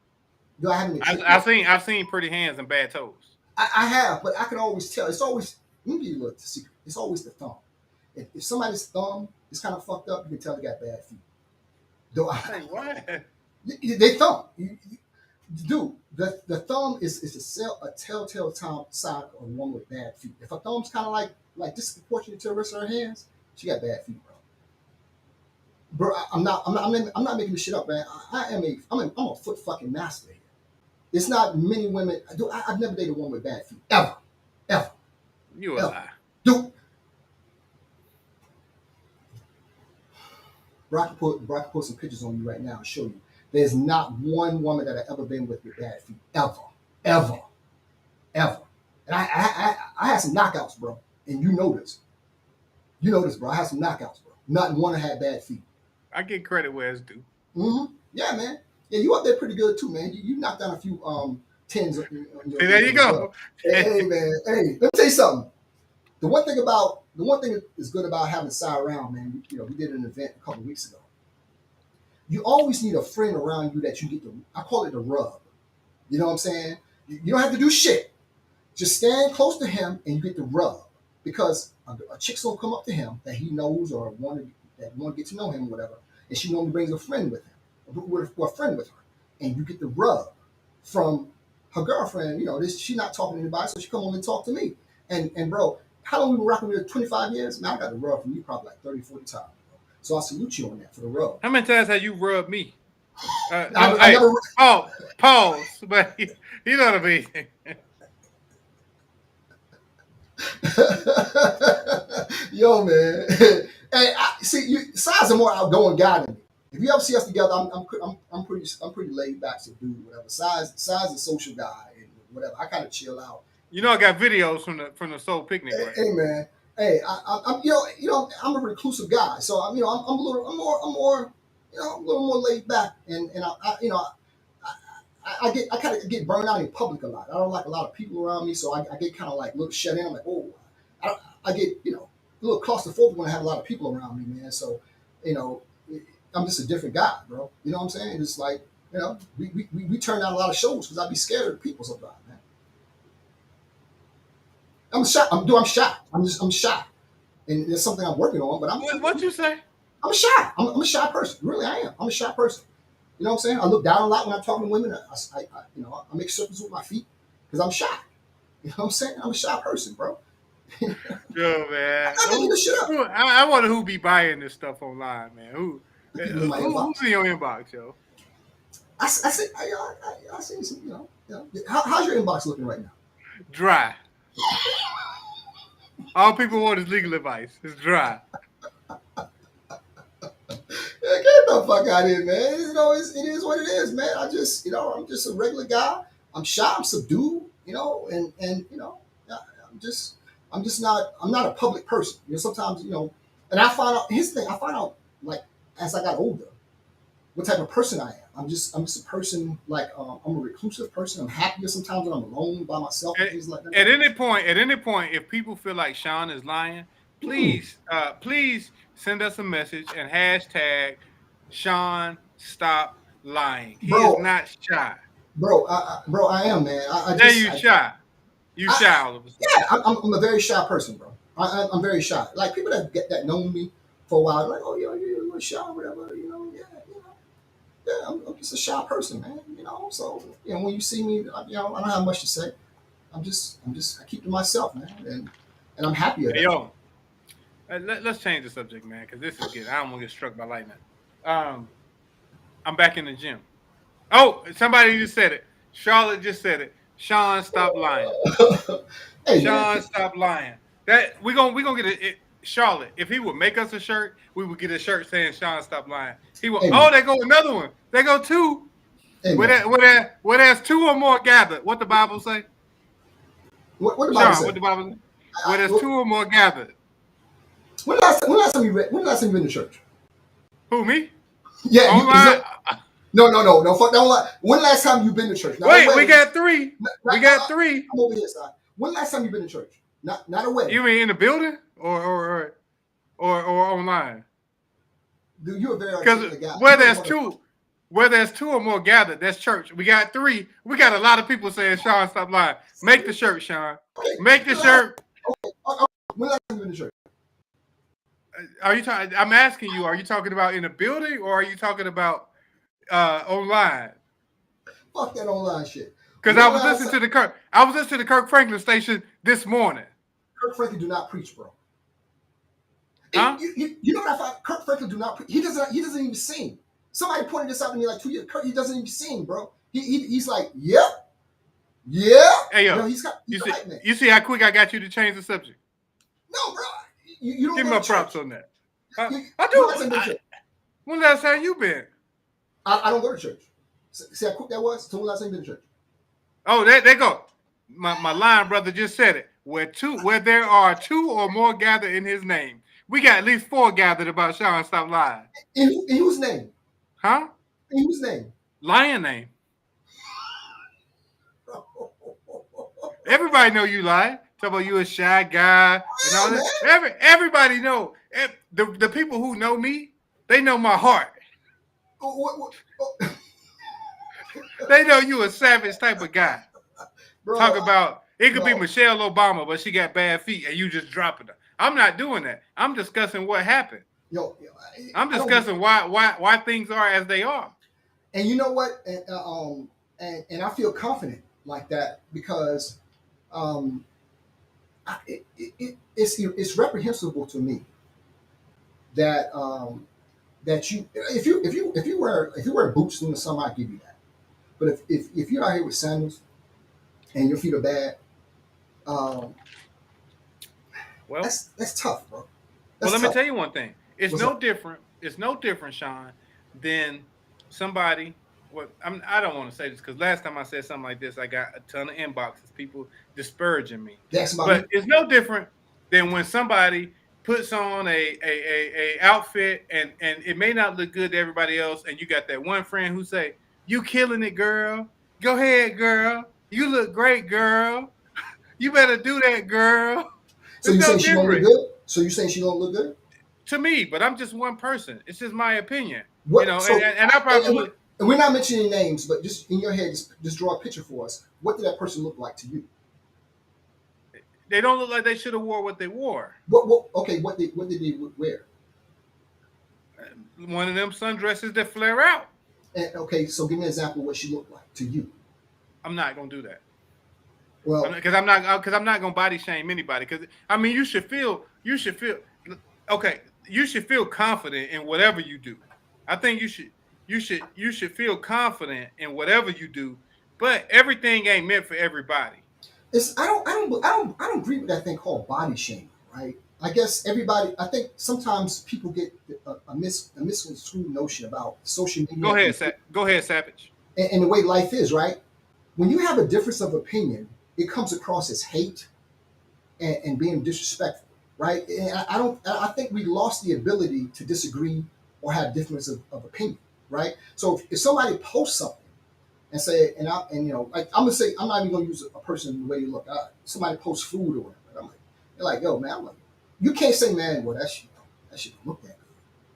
[SPEAKER 3] do I haven't been tricked
[SPEAKER 4] I've
[SPEAKER 3] yet?
[SPEAKER 4] seen I've seen pretty hands and bad toes.
[SPEAKER 3] I have, but I can always tell. It's always Let me give you a little secret. It's always the thumb. If somebody's thumb is kind of fucked up, you can tell they got bad feet.
[SPEAKER 4] Say what?
[SPEAKER 3] They thumb. Dude, the thumb is a telltale sign of a woman with bad feet. If her thumb's kind of like disproportionate to the rest of her hands, she got bad feet, bro. Bro, I'm not making this shit up, man. I'm a foot fucking master here. It's not many women. I've never dated a woman with bad feet ever.
[SPEAKER 4] You a lie.
[SPEAKER 3] Dude, Bro, I can put some pictures on you right now and show you. There's not one woman that I've ever been with bad feet, ever. And I had some knockouts, bro, and you know this. Bro. I had some knockouts, bro. Not one had bad feet.
[SPEAKER 4] I get credit where it's due.
[SPEAKER 3] Mm-hmm. Yeah, man. Yeah, you up there pretty good too, man. You knocked down a few tens. On your,
[SPEAKER 4] See, there you go.
[SPEAKER 3] Well. Hey, man. Hey, let me tell you something. The one thing that is good about having Cy around, man. We did an event a couple weeks ago. You always need a friend around you that you get I call it the rub. You know what I'm saying? You don't have to do shit. Just stand close to him and you get the rub. Because a chick's gonna come up to him that he knows or want to get to know him or whatever, and she normally brings a friend with him, or a friend with her, and you get the rub from her girlfriend. She's not talking to anybody, so she come on and talk to me. And bro, how long we been rocking with? 25 years? Man, I got the rub from you probably like 30, 40 times. Bro. So I salute you on that for the rub.
[SPEAKER 4] How many times have you rubbed me?
[SPEAKER 3] I never.
[SPEAKER 4] Pause. But you know what I mean.
[SPEAKER 3] Yo, man. Hey, Cy's a more outgoing guy than me. If you ever see us together, I'm pretty laid back, subdued, whatever. Cy's a social guy and whatever. I kind of chill out.
[SPEAKER 4] I got videos from the Soul Picnic.
[SPEAKER 3] Hey,
[SPEAKER 4] right?
[SPEAKER 3] hey man. Hey, I'm a reclusive guy, so I'm a little more laid back, and I kind of get burned out in public a lot. I don't like a lot of people around me, so I get kind of like a little shut in. I'm like, oh, I get a little claustrophobic when I have a lot of people around me, man. So I'm just a different guy, bro. You know what I'm saying? It's like we turn down a lot of shows because I be scared of people sometimes, man. I'm shy. I'm shy, and there's something I'm working on. But
[SPEAKER 4] What you say?
[SPEAKER 3] I'm shy. I'm a shy person. Really, I am. I'm a shy person. You know what I'm saying? I look down a lot when I'm talking to women. I make circles with my feet because I'm shy. You know what I'm saying? I'm a shy person, bro.
[SPEAKER 4] Yo, man.
[SPEAKER 3] I'm not making this shit up.
[SPEAKER 4] I wonder who be buying this stuff online, man. Who's in your inbox, yo?
[SPEAKER 3] I see some. How's your inbox looking right now?
[SPEAKER 4] Dry. All people want is legal advice. It's dry.
[SPEAKER 3] Get the fuck out of here, man. It is what it is, man. I'm just a regular guy. I'm shy. I'm subdued. And I'm not a public person. Sometimes, and I find out like as I got older, what type of person I am. I'm just a person like I'm a reclusive person. I'm happier sometimes when I'm alone by myself and things like that.
[SPEAKER 4] At any point, if people feel like Sean is lying, please send us a message and hashtag Sean stop lying. He is not shy.
[SPEAKER 3] Bro, I am, man.
[SPEAKER 4] Shy. You shy all of a sudden.
[SPEAKER 3] Yeah, I'm a very shy person, bro. I'm very shy. Like people that know me for a while, like, oh, you're a little shy, whatever, Yeah, I'm just a shy person, man. So when you see me, I don't have much to say. I keep to myself, man, and I'm happy.
[SPEAKER 4] Hey, yo, let's change the subject, man, because this is good. I don't want to get struck by lightning. I'm back in the gym. Oh, somebody just said it. Charlotte just said it. Sean, stop lying.
[SPEAKER 3] Hey,
[SPEAKER 4] Sean,
[SPEAKER 3] man.
[SPEAKER 4] stop lying. That we gonna get it. Charlotte, if he would make us a shirt, we would get a shirt saying "Sean, stop lying." He will. Hey, there go another one. There go two. Hey, where there's two or more gathered. What the Bible say?
[SPEAKER 3] What the Bible say?
[SPEAKER 4] What the Bible say? Where there's two or more gathered.
[SPEAKER 3] When last time you been to church?
[SPEAKER 4] Who, me?
[SPEAKER 3] Yeah. Online? No. Fuck that one. When last time you been to church?
[SPEAKER 4] Wait, we got three. We got three.
[SPEAKER 3] I'm over here, son. When last time you been to church? Not a wedding.
[SPEAKER 4] You mean in the building or online?
[SPEAKER 3] Dude, you're a very articulate guy.
[SPEAKER 4] Where there's two or more gathered, that's church. We got three. We got a lot of people saying, Sean, stop lying. Make the shirt, Sean.
[SPEAKER 3] Okay.
[SPEAKER 4] Make the shirt.
[SPEAKER 3] When last time you been to church?
[SPEAKER 4] Are you talking? I'm asking you. Are you talking about in a building or are you talking about online?
[SPEAKER 3] Fuck that online shit.
[SPEAKER 4] Because I was listening to the Kirk. I was listening to the Kirk Franklin station this morning.
[SPEAKER 3] Kirk Franklin do not preach, bro.
[SPEAKER 4] Huh?
[SPEAKER 3] You know what I found? Kirk Franklin do not preach. He doesn't even sing. Somebody pointed this out to me like 2 years. Kirk, he doesn't even sing, bro. He's like, yep, yeah.
[SPEAKER 4] Hey yo,
[SPEAKER 3] He's
[SPEAKER 4] you see how quick I got you to change the subject?
[SPEAKER 3] No, bro. You don't
[SPEAKER 4] give me my props on that. I
[SPEAKER 3] do.
[SPEAKER 4] When last time you been?
[SPEAKER 3] I don't go to church. See how quick that was? So when last time you been to church?
[SPEAKER 4] Oh, there go. My line brother just said it. Where there are 2 or more gathered in his name. We got at least 4 gathered about Sean Stop Lying.
[SPEAKER 3] In whose name?
[SPEAKER 4] Huh?
[SPEAKER 3] In whose name?
[SPEAKER 4] Lion name. Everybody know you lie. Talk about you a shy guy and all that. Everybody know. The people who know me, they know my heart. They know you a savage type of guy. Bro, talk about it could be Michelle Obama, but she got bad feet and you just dropping her. I'm not doing that. I'm discussing what happened. I'm discussing why things are as they are.
[SPEAKER 3] And you know what? And I feel confident like that because it's reprehensible to me that that you if you wear boots in the summer, I give you that. But if you're out here with sandals and your feet are bad, well, that's tough, bro.
[SPEAKER 4] Let me tell you one thing. It's no different. It's no different, Sean, than somebody. Well, I don't want to say this because last time I said something like this, I got a ton of inboxes, people disparaging me. But it's no different than when somebody puts on a outfit and it may not look good to everybody else, and you got that one friend who say, "You killing it, girl. Go ahead, girl. You look great, girl. You better do that, girl."
[SPEAKER 3] So you saying she don't look good? So you saying she don't look good?
[SPEAKER 4] To me, but I'm just one person. It's just my opinion.
[SPEAKER 3] What,
[SPEAKER 4] you know, and I probably
[SPEAKER 3] and we're not mentioning names, but just in your head, just draw a picture for us. What did that person look like to you?
[SPEAKER 4] They don't look like they should have wore what they wore.
[SPEAKER 3] What did they wear?
[SPEAKER 4] One of them sundresses that flare out.
[SPEAKER 3] And, okay, so give me an example of what she looked like to you.
[SPEAKER 4] I'm not gonna do that.
[SPEAKER 3] Well,
[SPEAKER 4] because I'm not gonna body shame anybody. Because I mean, you should feel okay. You should feel confident in whatever you do. I think you should feel confident in whatever you do. But everything ain't meant for everybody.
[SPEAKER 3] I don't agree with that thing called body shaming, right? I guess everybody. I think sometimes people get a misconstrued notion about social media.
[SPEAKER 4] Go ahead, Savage.
[SPEAKER 3] And the way life is, right? When you have a difference of opinion, it comes across as hate and being disrespectful, right? And I think we lost the ability to disagree or have difference of opinion, right? So if somebody posts something and say, and you know, like I'm gonna say, I'm not even gonna use a person the way you look. Somebody posts food or whatever. I'm like, they're like, yo, man, I'm like, you can't say, man, well, that shit don't look that good.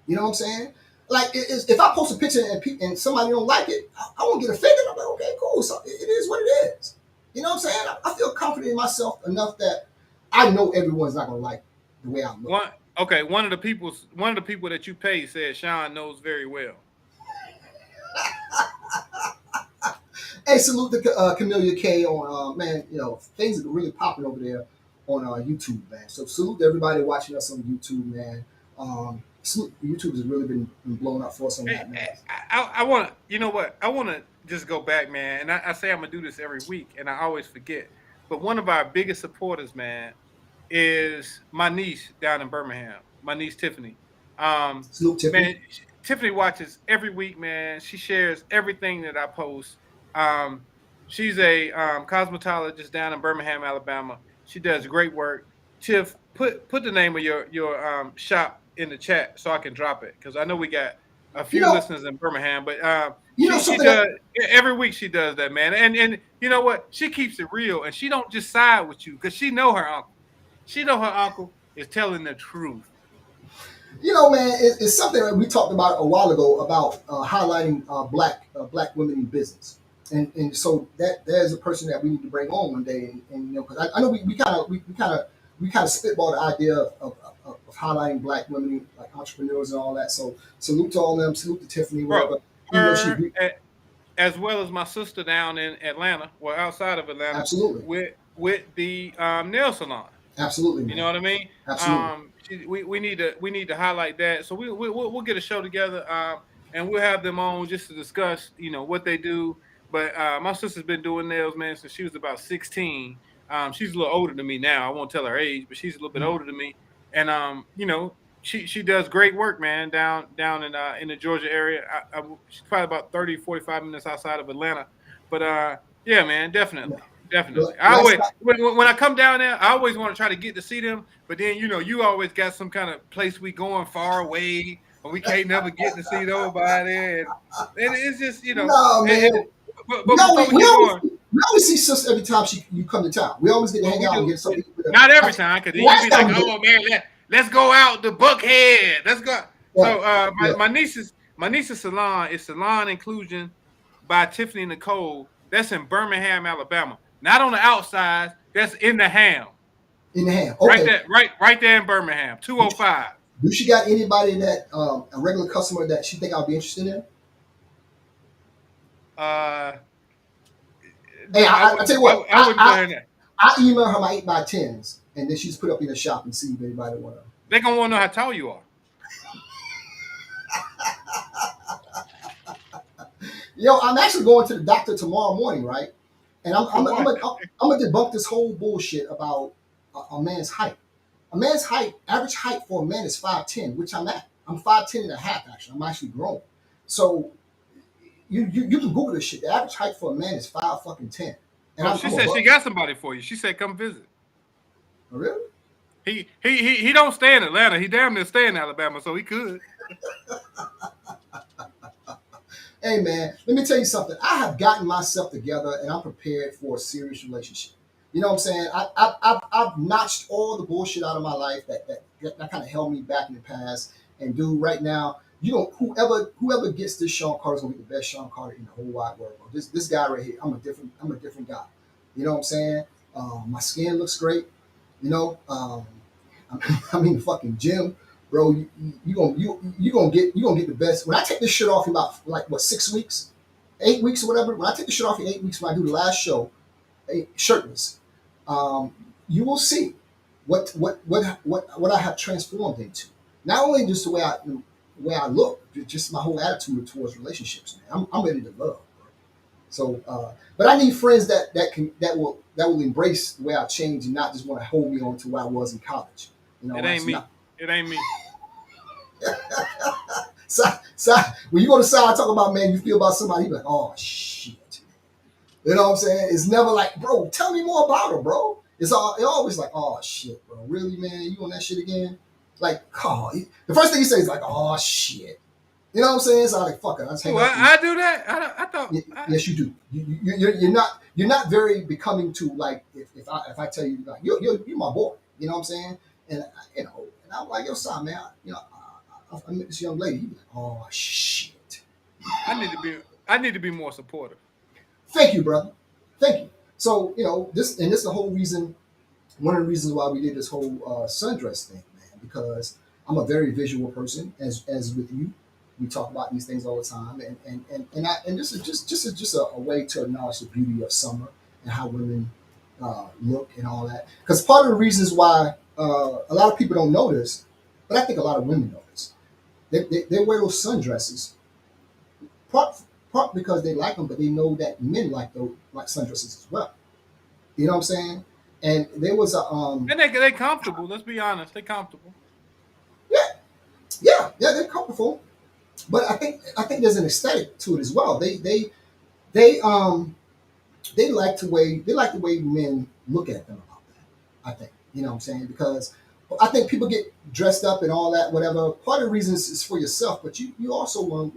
[SPEAKER 3] You know what I'm saying? Like, if I post a picture and somebody don't like it, I won't get offended. I'm like, okay, cool. So it is what it is. You know what I'm saying? I feel confident in myself enough that I know everyone's not gonna like the way I look.
[SPEAKER 4] One of the people that you pay said Sean knows very well.
[SPEAKER 3] Hey, salute to Camellia K on man. You know, things are really popping over there on YouTube, man. So salute to everybody watching us on YouTube, man. YouTube has really been blown up for us on that, man.
[SPEAKER 4] I want to, you know what? I want to just go back, man. And I say I'm going to do this every week, and I always forget. But one of our biggest supporters, man, is my niece down in Birmingham, my niece Tiffany.
[SPEAKER 3] Salute, Tiffany.
[SPEAKER 4] Man, Tiffany watches every week, man. She shares everything that I post. She's a cosmetologist down in Birmingham, Alabama. She does great work. Tiff, put the name of your shop in the chat so I can drop it because I know we got a few listeners in Birmingham, but she does every week. She does that, man, and you know what? She keeps it real, and she don't just side with you because she know her uncle. She know her uncle is telling the truth.
[SPEAKER 3] You know, man, it's something that we talked about a while ago about highlighting black women in business, and so that there's a person that we need to bring on one day, and you know, because I know we kind of we kind of spitball the idea of highlighting black women like entrepreneurs and all that. So salute to all of them, salute to Tiffany,
[SPEAKER 4] bro.
[SPEAKER 3] whatever. Even though she
[SPEAKER 4] Her as well as my sister down in Atlanta, well outside of Atlanta,
[SPEAKER 3] absolutely,
[SPEAKER 4] with the nail salon.
[SPEAKER 3] absolutely,
[SPEAKER 4] You know
[SPEAKER 3] man,
[SPEAKER 4] what I mean?
[SPEAKER 3] absolutely.
[SPEAKER 4] We need to highlight that. So we'll get a show together, and we'll have them on just to discuss, what they do. But my sister's been doing nails, man, since she was about 16. She's a little older than me now. I won't tell her age, but she's a little bit older than me. And she does great work, man, down in the Georgia area. She's probably about 30, 45 minutes outside of Atlanta. But yeah, man, definitely. Definitely. I
[SPEAKER 3] Last
[SPEAKER 4] always
[SPEAKER 3] time,
[SPEAKER 4] when I come down there, I always want to try to get to see them. But then you always got some kind of place we going far away, and we can't never get to see nobody. And it's just
[SPEAKER 3] no, man.
[SPEAKER 4] but before we keep going,
[SPEAKER 3] We always see sister every time you come to town. We always get to
[SPEAKER 4] well,
[SPEAKER 3] hang
[SPEAKER 4] we
[SPEAKER 3] out and
[SPEAKER 4] do
[SPEAKER 3] get something.
[SPEAKER 4] not every time because then you
[SPEAKER 3] Last
[SPEAKER 4] be like,
[SPEAKER 3] time we did.
[SPEAKER 4] oh man, let's go out to Buckhead. Let's go.
[SPEAKER 3] Yeah,
[SPEAKER 4] So
[SPEAKER 3] yeah.
[SPEAKER 4] my niece's salon is Salon Inclusion by Tiffany Nicole. That's in Birmingham, Alabama. Not on the outside. That's in the ham.
[SPEAKER 3] In the hand.
[SPEAKER 4] Right
[SPEAKER 3] Okay.
[SPEAKER 4] there, right there in Birmingham, 205.
[SPEAKER 3] Do she got anybody that a regular customer that she think I'll be interested in?
[SPEAKER 4] Uh,
[SPEAKER 3] Hey,
[SPEAKER 4] no,
[SPEAKER 3] I tell you what,
[SPEAKER 4] I wouldn't put her in there.
[SPEAKER 3] I email her my 8x10s, and then she's put up in the shop and see if anybody want to.
[SPEAKER 4] They gonna want to know how tall you are.
[SPEAKER 3] Yo, I'm actually going to the doctor tomorrow morning, right? And I'm
[SPEAKER 4] For what?
[SPEAKER 3] gonna debunk this whole bullshit about a man's height. A man's height, average height for a man is 5'10", which I'm at. I'm 5'10" and a half, actually. I'm actually grown. So you can Google this shit. The average height for a man is 5'10". And
[SPEAKER 4] Oh, she
[SPEAKER 3] I'm
[SPEAKER 4] said
[SPEAKER 3] above.
[SPEAKER 4] she got somebody for you. She said come visit.
[SPEAKER 3] Oh, really?
[SPEAKER 4] He don't stay in Atlanta. He damn near stay in Alabama, so he could.
[SPEAKER 3] Hey man, let me tell you something. I have gotten myself together and I'm prepared for a serious relationship. You know what I'm saying? I've notched all the bullshit out of my life that kind of held me back in the past. And dude, right now, whoever gets this Sean Carter's gonna be the best Sean Carter in the whole wide world. This guy right here, I'm a different guy. You know what I'm saying? My skin looks great. You know, I'm in the fucking gym, bro. You gonna get the best. When I take this shit off in about like what 6 weeks, 8 weeks or whatever. When I take the shit off in 8 weeks, when I do the last show, shirtless, you will see what I have transformed into. Not only just the way I look, just my whole attitude towards relationships. Man, I'm ready to love. So, but I need friends that will embrace the way I change and not just want to hold me on to where I was in college. You know,
[SPEAKER 4] It ain't me.
[SPEAKER 3] not,
[SPEAKER 4] It ain't me.
[SPEAKER 3] so when you go to side talk about man, you feel about somebody, you be like, oh shit. You know what I'm saying? It's never like, bro, tell me more about her, bro. It always like, oh shit, bro. Really, man? You on that shit again? Like, oh, the first thing he says is like, oh shit. You know what I'm saying? So I'm like, fuck it. I just hang
[SPEAKER 4] Oh,
[SPEAKER 3] up.
[SPEAKER 4] I do that. I thought.
[SPEAKER 3] Yes, you do. You're not very becoming to like if I tell you like you're my boy. You know what I'm saying? And and I'm like, yo, son, man. I met this young lady. You be like, oh shit.
[SPEAKER 4] I need to be more supportive.
[SPEAKER 3] Thank you, brother. Thank you. So this is the whole reason. One of the reasons why we did this whole sundress thing, man, because I'm a very visual person, as with you. We talk about these things all the time, and this is just a way to acknowledge the beauty of summer and how women look and all that. Because part of the reasons why a lot of people don't know this, but I think a lot of women know this. They wear those sundresses, part because they like them, but they know that men like sundresses as well. You know what I'm saying? And there was a
[SPEAKER 4] And they comfortable. Let's be honest. They comfortable.
[SPEAKER 3] yeah, they're comfortable, but I think there's an aesthetic to it as well. They like the way men look at them about that. I think what I'm saying, because I think people get dressed up and all that whatever. Part of the reason is for yourself, but you also want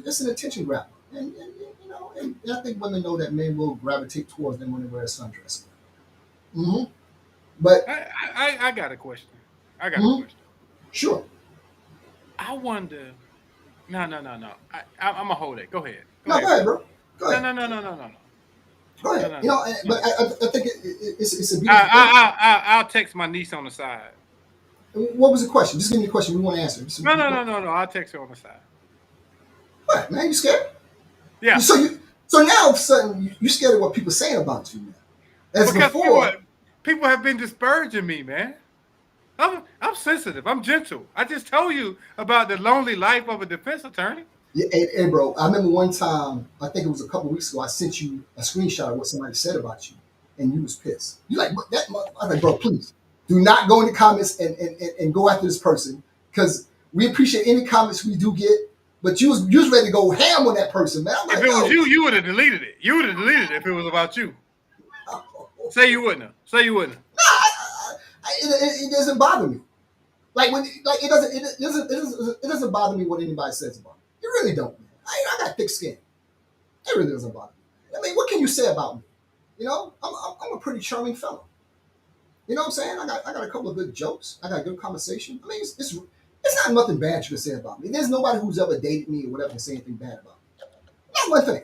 [SPEAKER 3] it's an attention grabber, and I think women know that men will gravitate towards them when they wear a sundress. Mm-hmm. But
[SPEAKER 4] I got a question. I got a
[SPEAKER 3] mhm,
[SPEAKER 4] question.
[SPEAKER 3] sure,
[SPEAKER 4] I wonder. No. I'm gonna hold it. Go ahead. Go
[SPEAKER 3] no,
[SPEAKER 4] ahead,
[SPEAKER 3] go ahead,
[SPEAKER 4] Chris.
[SPEAKER 3] bro. Go
[SPEAKER 4] No,
[SPEAKER 3] ahead.
[SPEAKER 4] no, no, no, no, no, no.
[SPEAKER 3] Go
[SPEAKER 4] No,
[SPEAKER 3] ahead.
[SPEAKER 4] no,
[SPEAKER 3] You
[SPEAKER 4] no,
[SPEAKER 3] know,
[SPEAKER 4] no.
[SPEAKER 3] but I think it's a beautiful thing.
[SPEAKER 4] I'll text my niece on the side.
[SPEAKER 3] What was the question? Just give me the question. We want to answer. So,
[SPEAKER 4] No, no, no, no, no. I'll text her on the side.
[SPEAKER 3] what, man? You scared?
[SPEAKER 4] Yeah,
[SPEAKER 3] So so now all of a sudden you scared of what people saying about you now. As
[SPEAKER 4] because people
[SPEAKER 3] before,
[SPEAKER 4] people have been disparaging me, man. I'm sensitive. I'm gentle. I just told you about the lonely life of a defense attorney.
[SPEAKER 3] yeah, hey, bro. I remember one time. I think it was a couple weeks ago. I sent you a screenshot of what somebody said about you, and you was pissed. You like that? I was like, bro, please do not go in the comments and go after this person because we appreciate any comments we do get. But you was ready to go ham on that person, man. I'm
[SPEAKER 4] If
[SPEAKER 3] like,
[SPEAKER 4] it was
[SPEAKER 3] yo,
[SPEAKER 4] you, you would have deleted it. You would have deleted it if it was about you. Say you wouldn't have. Say you wouldn't have.
[SPEAKER 3] it doesn't bother me. Like when like it doesn't bother me what anybody says about me. It really don't. Man. I got thick skin. It really doesn't bother me. I mean, what can you say about me? You know, I'm a pretty charming fellow. You know what I'm saying? I got a couple of good jokes. I got good conversation. I mean, it's not nothing bad you can say about me. There's nobody who's ever dated me or whatever can say anything bad about me. Not one thing.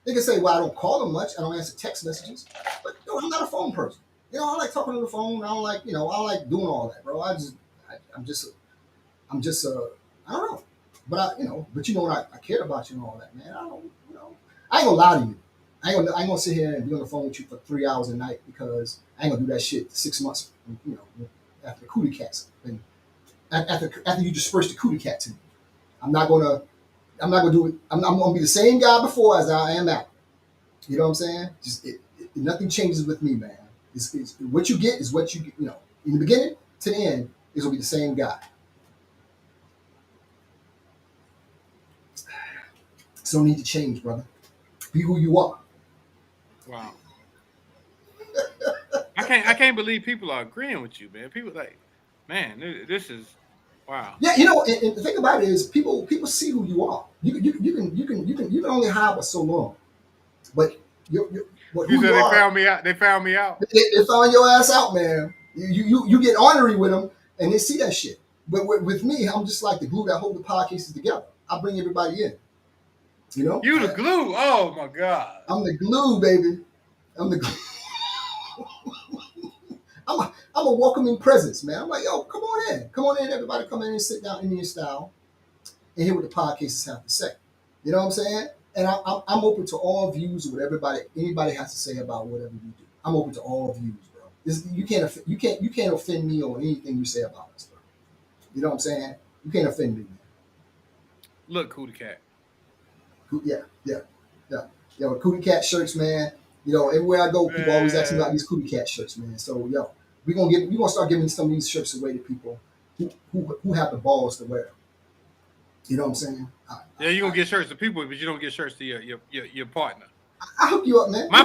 [SPEAKER 3] They can say, well, I don't call them much. I don't answer text messages. But I'm not a phone person. I like talking on the phone. I don't like, I don't like doing all that, bro. I'm just I don't know. But but I care about you and all that, man. I don't, I ain't gonna lie to you. I ain't gonna sit here and be on the phone with you for 3 hours a night because I ain't gonna do that shit 6 months, after the cootie cats and after you disperse the cootie cat to me. I'm not gonna do it. I'm gonna be the same guy before as I am now. You know what I'm saying? Just nothing changes with me, man. It's what you get is what you get. In the beginning to the end, it's gonna be the same guy. So don't need to change, brother. Be who you are.
[SPEAKER 4] Wow. I can't believe people are agreeing with you, man. People like, man, this is wow.
[SPEAKER 3] Yeah, and the thing about it is people see who you are. You can only hide for so long, but but
[SPEAKER 4] You
[SPEAKER 3] who
[SPEAKER 4] said
[SPEAKER 3] you
[SPEAKER 4] they
[SPEAKER 3] are,
[SPEAKER 4] found me out. They found me out.
[SPEAKER 3] they found your ass out, man. You get ornery with them, and they see that shit. But with me, I'm just like the glue that hold the podcasts together. I bring everybody in.
[SPEAKER 4] You the glue. Oh my god.
[SPEAKER 3] I'm the glue, baby. I'm the glue. I'm a welcoming presence, man. I'm like, yo, come on in, everybody, come in and sit down Indian style and hear what the podcasts have to say. You know what I'm saying? And I'm open to all views of what anybody has to say about whatever you do. I'm open to all views, bro. You can't offend me on anything you say about us, bro. You know what I'm saying? You can't offend me, man.
[SPEAKER 4] Look, Cootie Cat.
[SPEAKER 3] Yeah, yeah, yeah. With Cootie Cat shirts, man. Everywhere I go, people always ask me about these Cootie Cat shirts, man. So we gonna start giving some of these shirts away to people who have the balls to wear them. You know what I'm saying?
[SPEAKER 4] Yeah, you're gonna get shirts to people, but you don't get shirts to your partner.
[SPEAKER 3] I hook you up, man.
[SPEAKER 4] My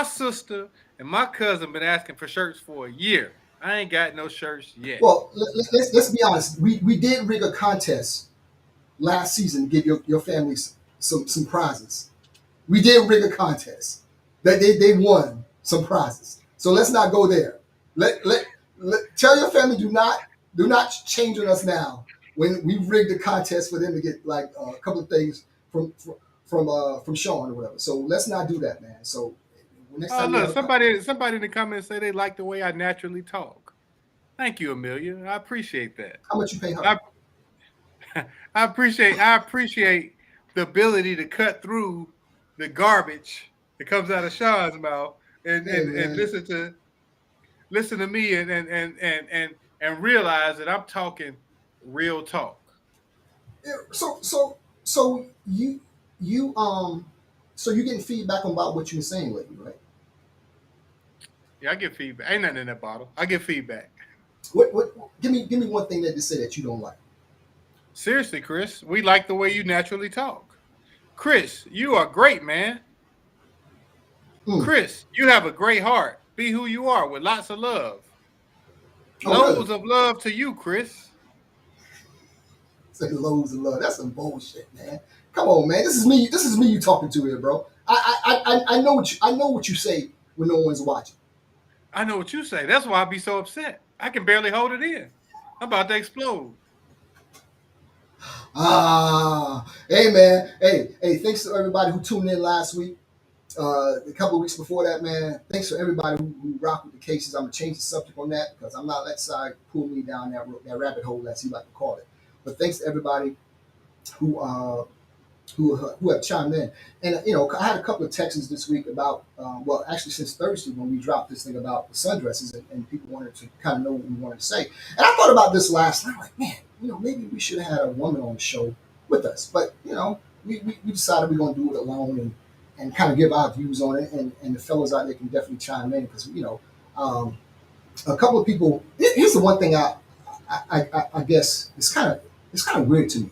[SPEAKER 4] sister and my cousin been asking for shirts for a year. I ain't got no shirts yet.
[SPEAKER 3] Well, let's be honest. We did rig a contest last season to give your families some prizes. We did rig a contest that they won some prizes. So let's not go there. Let tell your family do not change on us now when we rigged the contest for them to get like a couple of things from Sean or whatever. So let's not do that, man. So next time we
[SPEAKER 4] Look,
[SPEAKER 3] have
[SPEAKER 4] somebody in the comments say they like the way I naturally talk. Thank you, Amelia. I appreciate that.
[SPEAKER 3] how much you pay her?
[SPEAKER 4] I, I appreciate the ability to cut through the garbage that comes out of Sean's mouth and
[SPEAKER 3] Hey,
[SPEAKER 4] and
[SPEAKER 3] man.
[SPEAKER 4] listen to me and realize that I'm talking real talk.
[SPEAKER 3] Yeah, so you getting feedback about what you were saying lately, right?
[SPEAKER 4] Yeah, I get feedback. Ain't nothing in that bottle. I get feedback.
[SPEAKER 3] What give me one thing that they say that you don't like.
[SPEAKER 4] Seriously, Chris, we like the way you naturally talk. Chris, you are great, man.
[SPEAKER 3] Mm.
[SPEAKER 4] Chris, you have a great heart. Be who you are with lots of love.
[SPEAKER 3] Oh, really?
[SPEAKER 4] Loads of love to you, Chris.
[SPEAKER 3] Say loads of love. That's some bullshit, man. Come on, man. This is me. This is me you talking to here, bro. I know what you say when no one's watching.
[SPEAKER 4] I know what you say. That's why I be so upset. I can barely hold it in. I'm about to explode.
[SPEAKER 3] Hey man. Hey. Thanks to everybody who tuned in last week. A couple of weeks before that, man. Thanks for everybody who rocked with the cases. I'm gonna change the subject on that because I'm not letting Cy pull me down that rabbit hole, as he like to call it. But thanks to everybody who who have chimed in. And I had a couple of texts this week about well, actually since Thursday when we dropped this thing about the sundresses, and people wanted to kind of know what we wanted to say. And I thought about this last night, like, man, maybe we should have had a woman on the show with us, but we decided we're gonna do it alone and kind of give our views on it, and the fellows out there can definitely chime in because um, a couple of people. Here's the one thing I guess it's kind of weird to me,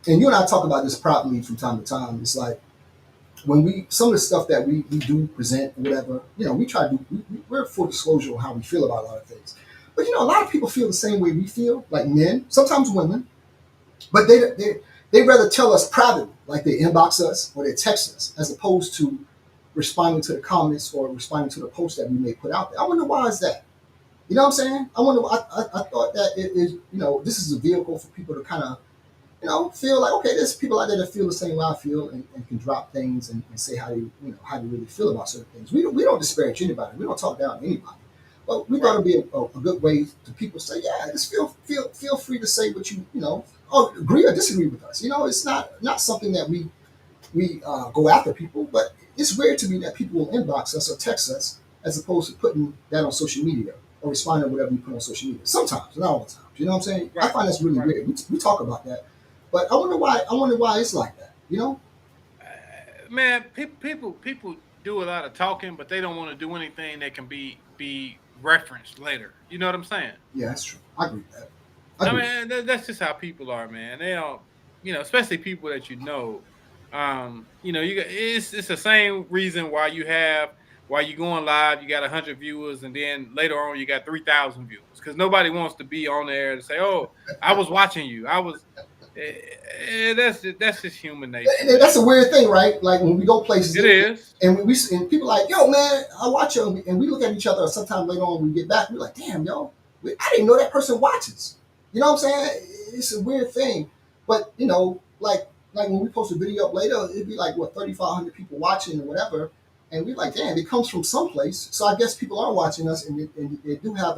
[SPEAKER 3] and you and I talk about this privately from time to time. It's like when some of the stuff that we do present or whatever, we try to do, we're full disclosure on how we feel about a lot of things. But a lot of people feel the same way we feel, like men, sometimes women, but they rather tell us privately, like they inbox us or they text us, as opposed to responding to the comments or responding to the post that we may put out there. I wonder why is that? You know what I'm saying? I wonder. I thought that it is. This is a vehicle for people to kind of feel like, okay, there's people out there that feel the same way I feel and can drop things and say how they really feel about certain things. We don't disparage anybody. We don't talk down to anybody. But we thought it'd be a good way to people say, yeah, just feel free to say what agree or disagree with us. It's not something that we go after people, but it's weird to me that people will inbox us or text us as opposed to putting that on social media or responding to whatever you put on social media. Sometimes, not all the time. You know what I'm saying?
[SPEAKER 4] Right.
[SPEAKER 3] I find that's really weird. We talk about that. But I wonder why. I wonder why it's like that.
[SPEAKER 4] Man, people do a lot of talking, but they don't want to do anything that can be referenced later. You know what I'm saying?
[SPEAKER 3] Yeah, that's true. I agree with that.
[SPEAKER 4] I mean, that's just how people are, man. They don't, especially people that you know. You got it's the same reason why you going live, you got 100 viewers, and then later on you got 3,000 viewers because nobody wants to be on there to say, "Oh, I was watching you." I was. That's just human nature.
[SPEAKER 3] That's a weird thing, right? Like when we go places,
[SPEAKER 4] It is,
[SPEAKER 3] and and people like, yo, man, I watch you, and we look at each other. Sometime later on, when we get back, we're like, damn, yo, I didn't know that person watches. You know what I'm saying? It's a weird thing, but like when we post a video up later, it'd be like what 3,500 people watching or whatever, and we're like, damn, it comes from someplace. So I guess people are watching us, and they do have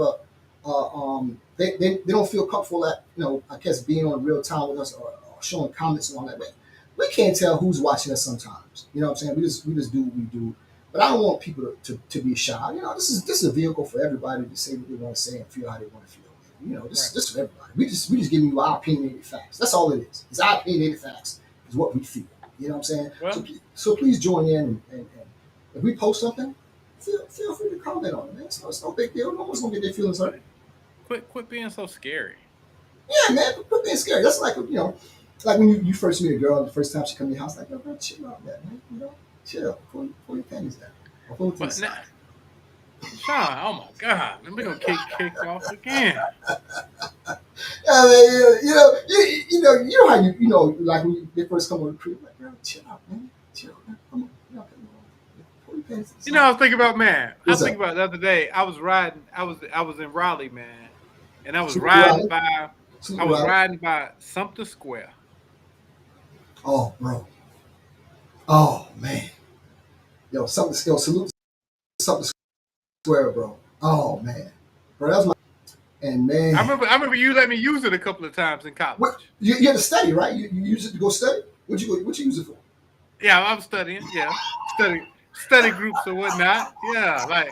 [SPEAKER 3] they don't feel comfortable at I guess being on real time with us or showing comments and all that. But we can't tell who's watching us sometimes. You know what I'm saying? We just do what we do. But I don't want people to be shy. This is a vehicle for everybody to say what they want to say and feel how they want to feel. This is for everybody. We just giving you our opinionated facts. That's all it is. It's our opinionated facts. Is what we feel. You know what I'm saying?
[SPEAKER 4] well,
[SPEAKER 3] So please join in and if we post something, feel free to comment on it, man. It's no big deal. No one's gonna get their feelings hurt.
[SPEAKER 4] quit being so scary.
[SPEAKER 3] Yeah, man, quit being scared. That's like like when you first meet a girl, the first time she come to your house, like, yo, bro, chill out, man. Chill. Pull your panties down. Or pull it to the
[SPEAKER 4] But now,
[SPEAKER 3] side.
[SPEAKER 4] Sean, oh my God, man, we gonna kick off again.
[SPEAKER 3] Yeah, man, you know how like when they first come on the crib, like, bro, chill out, man. Chill, man. Come on. Pull your panties to the side.
[SPEAKER 4] I was thinking about, man. I was
[SPEAKER 3] What's
[SPEAKER 4] thinking about the other day. I was riding. I was in Raleigh, man, and I was
[SPEAKER 3] Super
[SPEAKER 4] riding
[SPEAKER 3] Raleigh?
[SPEAKER 4] by. I was riding by Sumter Square.
[SPEAKER 3] Oh, bro. Oh, man. Yo, salute something square, bro. Oh, man. Bro, that was my. And man.
[SPEAKER 4] I remember you let me use it a couple of times in college.
[SPEAKER 3] What, you had to study, right? You use it to go study? What you use it for?
[SPEAKER 4] Yeah, I'm studying. Yeah, study groups or whatnot. Yeah, like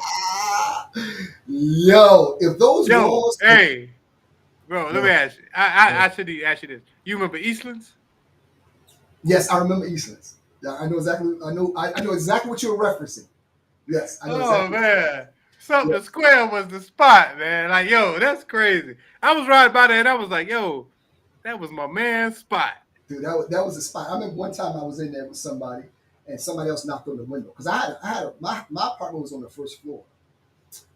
[SPEAKER 3] Yo, if those walls.
[SPEAKER 4] hey, bro, let me ask you. I should ask you this. You remember Eastlands?
[SPEAKER 3] Yes, I remember Eastlands. Yeah, I know exactly. I know exactly what you're referencing. Yes, I know
[SPEAKER 4] Oh
[SPEAKER 3] exactly.
[SPEAKER 4] man, Sumter Square was the spot, man. Like, yo, that's crazy. I was riding by there and I was like, yo, that was my man's spot.
[SPEAKER 3] Dude, that was a spot. I remember one time I was in there with somebody, and somebody else knocked on the window because my apartment was on the first floor,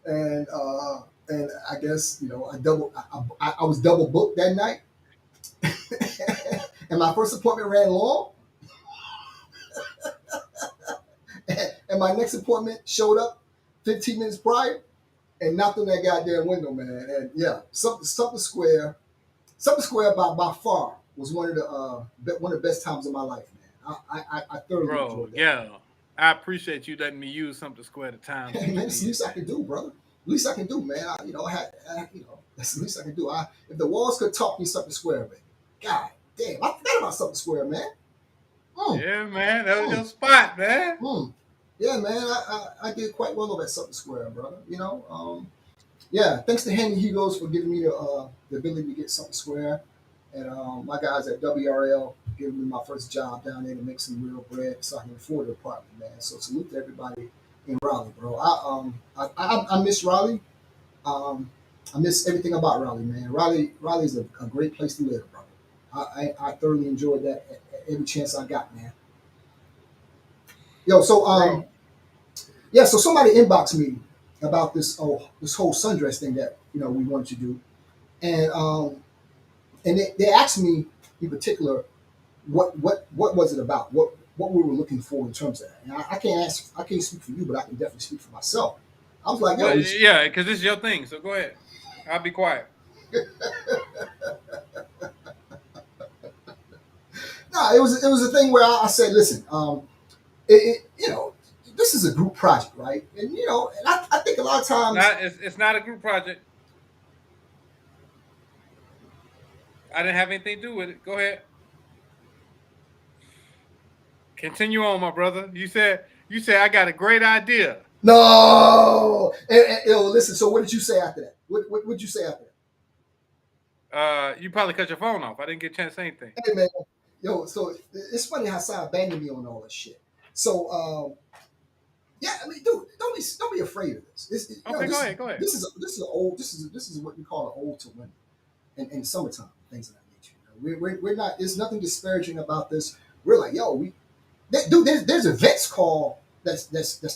[SPEAKER 3] and I guess I was double booked that night, and my first appointment ran long, and my next appointment showed up 15 minutes prior and knocked on that goddamn window, man. And yeah, something square by far was one of the best times of my life, man. I thoroughly
[SPEAKER 4] Bro,
[SPEAKER 3] enjoyed that.
[SPEAKER 4] yeah. I appreciate you letting me use something to square the time
[SPEAKER 3] Hey
[SPEAKER 4] that
[SPEAKER 3] man,
[SPEAKER 4] you
[SPEAKER 3] it's the
[SPEAKER 4] did.
[SPEAKER 3] least I can do, brother. Least I can do, man. That's the least I can do. If the walls could talk me something square, man. God damn, I forgot about something square, man. Mm,
[SPEAKER 4] Yeah, man, that was
[SPEAKER 3] mm,
[SPEAKER 4] your spot, man.
[SPEAKER 3] mm. Yeah, man, I did quite well over at something square, brother. Yeah, thanks to Henry Hugos for giving me the ability to get something square, and my guys at WRL giving me my first job down there to make some real bread so I can afford the apartment, man. So salute to everybody in Raleigh, bro. I miss Raleigh. Um, I miss everything about Raleigh, man. Raleigh is a great place to live, brother. I thoroughly enjoyed that every chance I got, man. Yo, so
[SPEAKER 4] Bro,
[SPEAKER 3] yeah, so somebody inboxed me about this whole sundress thing that we wanted to do, and they asked me in particular what was it about, what we were looking for in terms of that. And I can't speak for you, but I can definitely speak for myself. I was like,
[SPEAKER 4] well,
[SPEAKER 3] yo,
[SPEAKER 4] yeah, because this is your thing, so go ahead. I'll be quiet.
[SPEAKER 3] nah, it was a thing where I said, listen, this is a group project, right? And I think a lot of times.
[SPEAKER 4] It's not a group project. I didn't have anything to do with it. Go ahead. Continue on, my brother. You said I got a great idea.
[SPEAKER 3] No, yo, listen. So what did you say after that? What did you say after that?
[SPEAKER 4] You probably cut your phone off. I didn't get a chance to say anything.
[SPEAKER 3] Hey man, yo, so it's funny how Sai abandoned me on all this shit. So yeah, I mean, dude, don't be afraid of this.
[SPEAKER 4] Okay, go ahead. Go ahead.
[SPEAKER 3] This is what we call an old to women in summertime, things of that nature. We're not. There's nothing disparaging about this. We're like, yo, dude, there's events called that's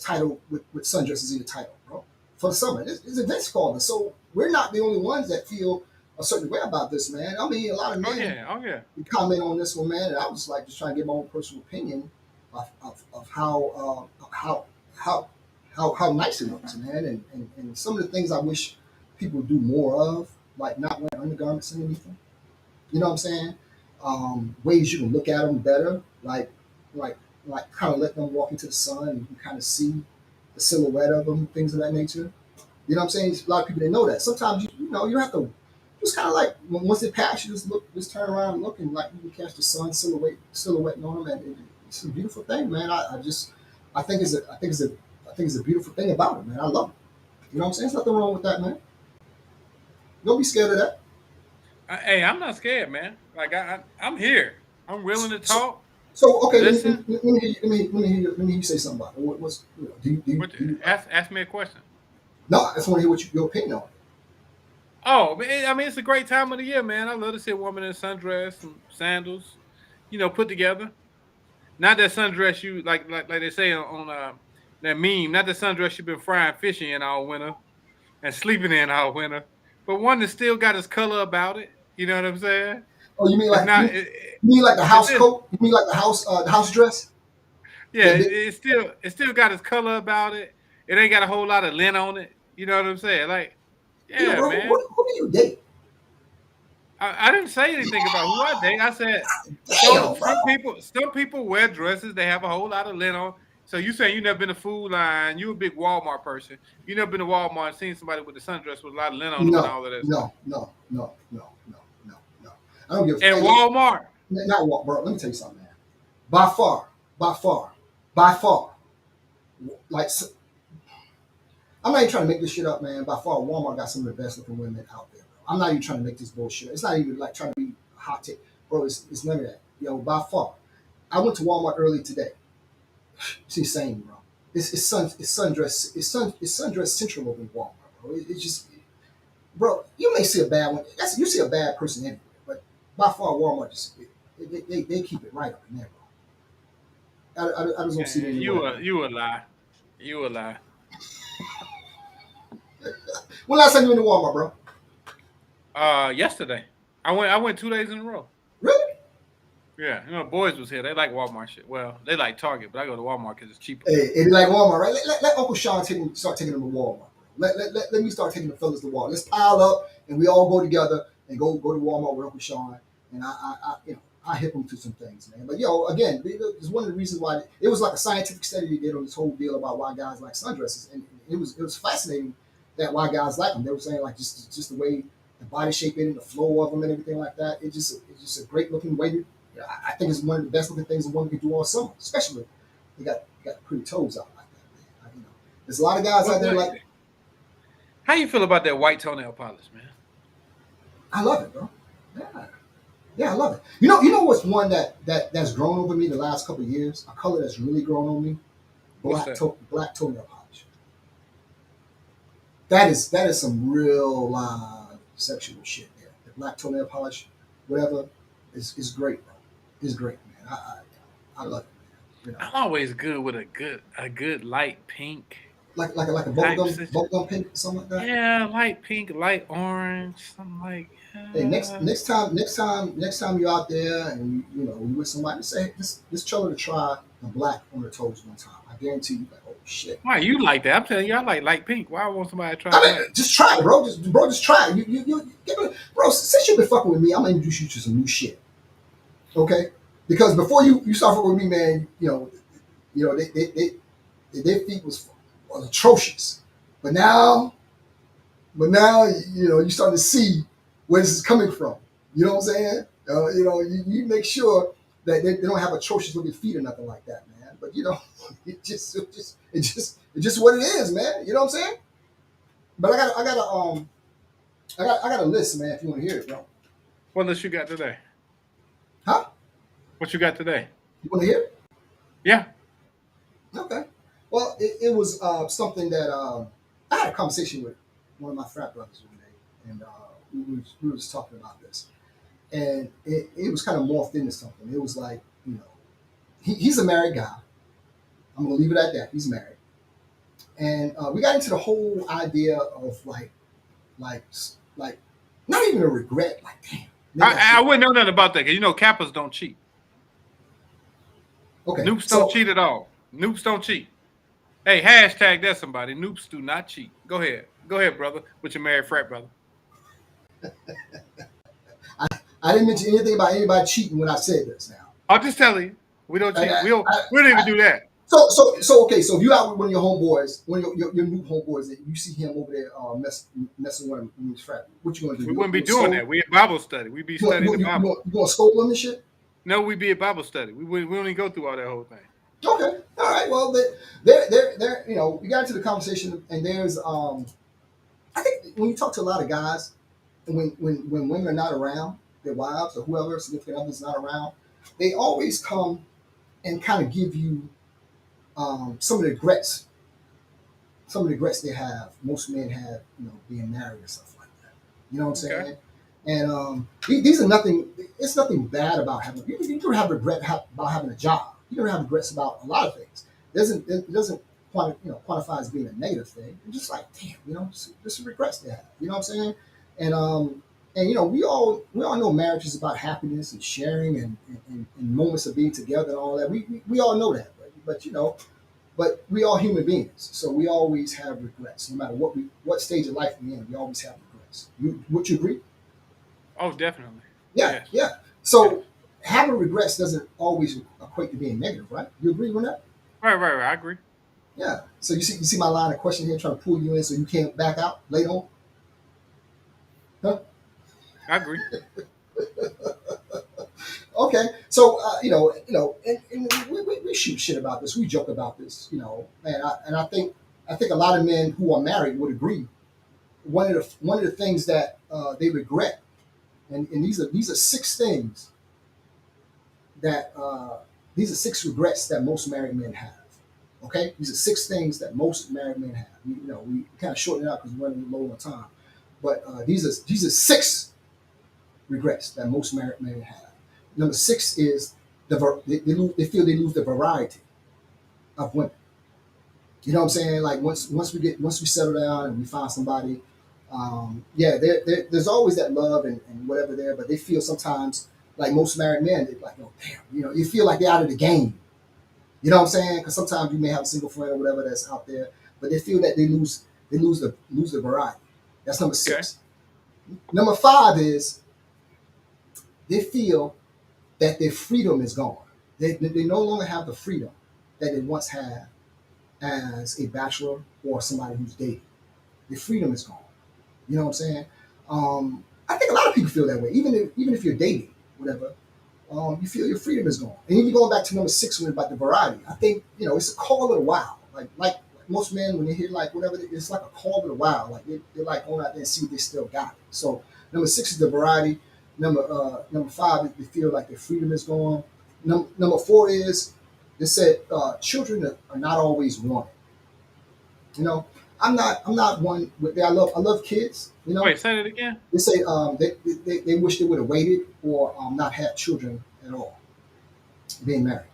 [SPEAKER 3] titled with sundresses in the title, bro, for the summer. There's events called, and so we're not the only ones that feel a certain way about this, man. I mean, a lot of
[SPEAKER 4] Oh
[SPEAKER 3] men
[SPEAKER 4] yeah. Oh yeah.
[SPEAKER 3] comment on this one, man, and I was like just trying to get my own personal opinion of how nice it looks, man, and some of the things I wish people do more of, like not wearing undergarments underneath them. You know what I'm saying? Ways you can look at them better, like like kind of let them walk into the sun and you can kind of see the silhouette of them, things of that nature. You know what I'm saying? A lot of people didn't know that. Sometimes you have to just kind of like once it passes, you just turn around and look, and like you can catch the sun silhouetting on them, and it's a beautiful thing, man. I think it's a beautiful thing about it, man. I love it. You know what I'm saying? There's nothing wrong with that, man. Don't be scared of that.
[SPEAKER 4] Hey, I'm not scared, man. Like I'm here. I'm willing to
[SPEAKER 3] So,
[SPEAKER 4] talk.
[SPEAKER 3] so okay,
[SPEAKER 4] Listen.
[SPEAKER 3] let me hear you say something about it. What's do you
[SPEAKER 4] Ask me a question.
[SPEAKER 3] no? I just want to hear your opinion on it.
[SPEAKER 4] Oh, man, I mean, it's a great time of the year, man. I love to see a woman in sundress and sandals, put together. Not that sundress you like they say on that meme. Not the sundress you've been frying fish in all winter and sleeping in all winter, but one that still got its color about it. You know what I'm saying?
[SPEAKER 3] Oh, you mean
[SPEAKER 4] It's
[SPEAKER 3] like
[SPEAKER 4] not.
[SPEAKER 3] you mean like the
[SPEAKER 4] It's
[SPEAKER 3] house
[SPEAKER 4] this.
[SPEAKER 3] coat? You mean like the house dress?
[SPEAKER 4] Yeah,
[SPEAKER 3] The,
[SPEAKER 4] it still got its color about it. It ain't got a whole lot of lint on it. You know what I'm saying? Like, yeah,
[SPEAKER 3] bro,
[SPEAKER 4] man.
[SPEAKER 3] who do you date?
[SPEAKER 4] I didn't say anything about who I date. I said
[SPEAKER 3] Damn, bro.
[SPEAKER 4] some people wear dresses. They have a whole lot of lint on. So you saying you never been to Food Line? You a big Walmart person. You never been to Walmart and seen somebody with a sundress with a lot of lint on them and
[SPEAKER 3] No,
[SPEAKER 4] all of that stuff.
[SPEAKER 3] no, no, no, no, no, no, no. I don't give a
[SPEAKER 4] And
[SPEAKER 3] hey,
[SPEAKER 4] Walmart.
[SPEAKER 3] not what, bro. Let me tell you something, man. By far, by far, by far, like I'm not even trying to make this shit up, man. By far, Walmart got some of the best looking women out there, bro. I'm not even trying to make this bullshit. It's not even like trying to be a hot take, bro. It's none of that. Yo, by far. I went to Walmart early today. It's insane, bro. It's sundress central over in Walmart, bro. It's just, bro. You may see a bad one. You see a bad person anywhere, but by far, Walmart just they keep it right up in there, bro. I just don't see it anywhere.
[SPEAKER 4] You a lie. You a lie.
[SPEAKER 3] When last time you went to Walmart, bro?
[SPEAKER 4] Yesterday. I went 2 days in a row.
[SPEAKER 3] Really?
[SPEAKER 4] Yeah, boys was here. They like Walmart shit. Well, they like Target, but I go to Walmart because it's cheaper.
[SPEAKER 3] Hey, it be like Walmart, right? Let Uncle Sean start taking them to Walmart. Bro. Let me start taking the fellas to Walmart. Let's pile up and we all go together and go to Walmart with Uncle Sean. And I hip them to some things, man. But again, it's one of the reasons why it was like a scientific study they did on this whole deal about why guys like sundresses, and it was fascinating that why guys like them. They were saying like just the way the body shape and the flow of them and everything like that. It's just a great looking way to. I think it's one of the best looking things a woman can do all summer, especially they got pretty toes out like that, man. There's a lot of guys out there like.
[SPEAKER 4] How you feel about that white toenail polish, man?
[SPEAKER 3] I love it, bro. Yeah, I love it. You know what's one that's grown over me the last couple of years? A color that's really grown on me? Black toenail polish. That is some real live sexual shit there. The black toenail polish, whatever, is great, bro. It's great, man. I love it, man.
[SPEAKER 4] I'm always good with a good light pink.
[SPEAKER 3] Like a bubblegum pink, something like that.
[SPEAKER 4] Yeah, light pink, light orange, something like.
[SPEAKER 3] Hey, next time you're out there and you with somebody, say just tell her to try the black on her toes one time. I guarantee you, like, oh shit.
[SPEAKER 4] Why you like that? I'm telling you, I like light pink. Why I want somebody to try?
[SPEAKER 3] Just try it, bro. Just try it. You bro. Since you've been fucking with me, I'm gonna introduce you to some new shit. Okay? Because before you start fucking with me, man, their feet was atrocious, but now you start to see where this is coming from. You know what I'm saying? You make sure that they don't have atrocious looking feet or nothing like that, man. But it's just what it is, man. You know what I'm saying? But I got a list, man. If you want to hear it, bro.
[SPEAKER 4] What list you got today?
[SPEAKER 3] Huh?
[SPEAKER 4] What you got today?
[SPEAKER 3] You want to hear it?
[SPEAKER 4] Yeah.
[SPEAKER 3] Okay. Well, it was something that I had a conversation with one of my frat brothers one day, and we were just talking about this, and it was kind of morphed into something. It was like, he's a married guy. I'm gonna leave it at that. He's married, and we got into the whole idea of like not even a regret. Like, damn.
[SPEAKER 4] I wouldn't know nothing about that because Kappas don't cheat.
[SPEAKER 3] Okay.
[SPEAKER 4] Noobs don't cheat at all. Noobs don't cheat. Hey, hashtag that somebody. Noobs do not cheat. Go ahead, brother, with your married frat brother.
[SPEAKER 3] I didn't mention anything about anybody cheating when I said this. Now
[SPEAKER 4] I'll just tell you, we don't cheat. We don't even do that.
[SPEAKER 3] So okay. So if you out with one of your homeboys, one of your new homeboys, and you see him over there messing with him in his frat, what you gonna do?
[SPEAKER 4] We wouldn't be doing that. We at Bible study. We be studying the Bible.
[SPEAKER 3] You gonna scold him and shit?
[SPEAKER 4] No, we be at Bible study. We don't even go through all that whole thing.
[SPEAKER 3] Okay, all right. Well, there. We got into the conversation, and there's I think when you talk to a lot of guys, and when women are not around, their wives or whoever, significant others not around, they always come and kind of give you some of the regrets they have. Most men have, being married and stuff like that. You know what I'm saying?
[SPEAKER 4] Okay.
[SPEAKER 3] And these are nothing. It's nothing bad about having. You can have regret about having a job. You can have regrets about a lot of things. It doesn't quantify as being a negative thing. It's just like, damn, just regrets they have. You know what I'm saying? And we all know marriage is about happiness and sharing and moments of being together and all that. We all know that, but we all human beings, so we always have regrets. No matter what stage of life we're in, we always have regrets. Would you agree?
[SPEAKER 4] Oh, definitely.
[SPEAKER 3] Yeah,
[SPEAKER 4] Yes.
[SPEAKER 3] yeah. So having regrets doesn't always equate to being negative, right? You agree with that?
[SPEAKER 4] Right. I agree.
[SPEAKER 3] Yeah. So you see my line of question here, trying to pull you in so you can't back out later on. Huh?
[SPEAKER 4] I agree.
[SPEAKER 3] Okay. So and we shoot shit about this. We joke about this, and I think a lot of men who are married would agree. One of the things that they regret, and these are 6 things that these are 6 regrets that most married men have. Okay, these are 6 things that most married men have. We kind of shorten it out because we're running low on time, but these are 6 regrets that most married men have. Number 6 is they feel they lose the variety of women. You know what I'm saying? Like once we settle down and we find somebody, there's always that love and whatever there, but they feel sometimes like most married men, they're like, oh damn, you feel like they're out of the game. You know what I'm saying? Because sometimes you may have a single friend or whatever that's out there, but they feel that they lose the variety. That's number 6. Okay. Number 5 is they feel that their freedom is gone. They no longer have the freedom that they once had as a bachelor or somebody who's dating. Their freedom is gone. You know what I'm saying? I think a lot of people feel that way. Even if you're dating, whatever, you feel your freedom is gone. And even going back to number 6 when about the variety, I think it's a call of the wild. Like most men when they hear like whatever, it's like a call of the wild. Like they're like going out there and see if they still got it. So number 6 is the variety. Number 5 they feel like their freedom is gone. Number 4 is they said children are not always wanted. You know, I'm not one. I love kids.
[SPEAKER 4] Wait, say that again.
[SPEAKER 3] They say they wish they would have waited or not had children at all, being married.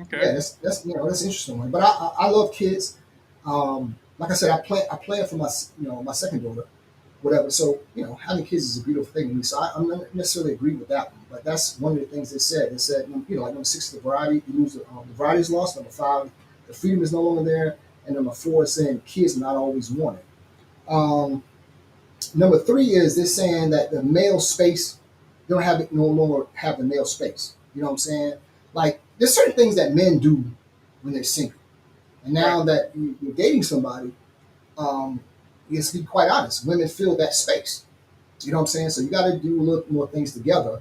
[SPEAKER 4] Okay.
[SPEAKER 3] Yeah, that's that's an interesting one. But I love kids. Like I said, I plan for my my second daughter, whatever. So having kids is a beautiful thing to me. So I'm not necessarily agree with that one, but that's one of the things they said. They said like number 6 is the variety. You lose the variety is lost. Number 5, the freedom is no longer there, and number 4 is saying kids are not always wanted. Um, Number 3 is they're saying that the male space, they don't have it no longer have the male space. You know what I'm saying? Like there's certain things that men do when they're single, and now that you're dating somebody, let's be quite honest, women fill that space. You know what I'm saying? So you got to do a little more things together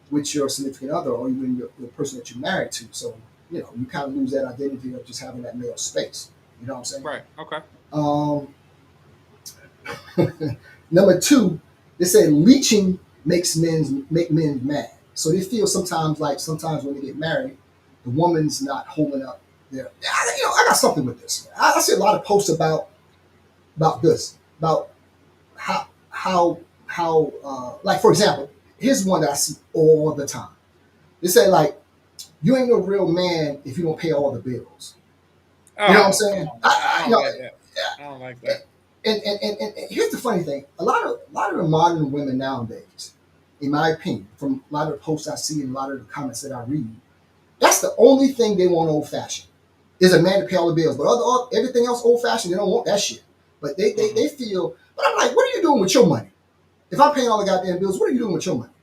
[SPEAKER 3] with your significant other or even your person that you're married to. So you kind of lose that identity of just having that male space. You know what I'm saying?
[SPEAKER 4] Right. Okay.
[SPEAKER 3] Um, Number 2, they say leeching make men mad. So they feel sometimes when they get married, the woman's not holding up their. I got something with this. I see a lot of posts about this, about how like for example, here's one that I see all the time. They say like you ain't no real man if you don't pay all the bills. You know what I'm saying?
[SPEAKER 4] I don't like that. I don't like that.
[SPEAKER 3] And here's the funny thing: a lot of the modern women nowadays, in my opinion, from a lot of the posts I see and a lot of the comments that I read, that's the only thing they want old fashioned is a man to pay all the bills. But everything else old fashioned, they don't want that shit. But they feel. But I'm like, what are you doing with your money? If I'm paying all the goddamn bills, what are you doing with your money?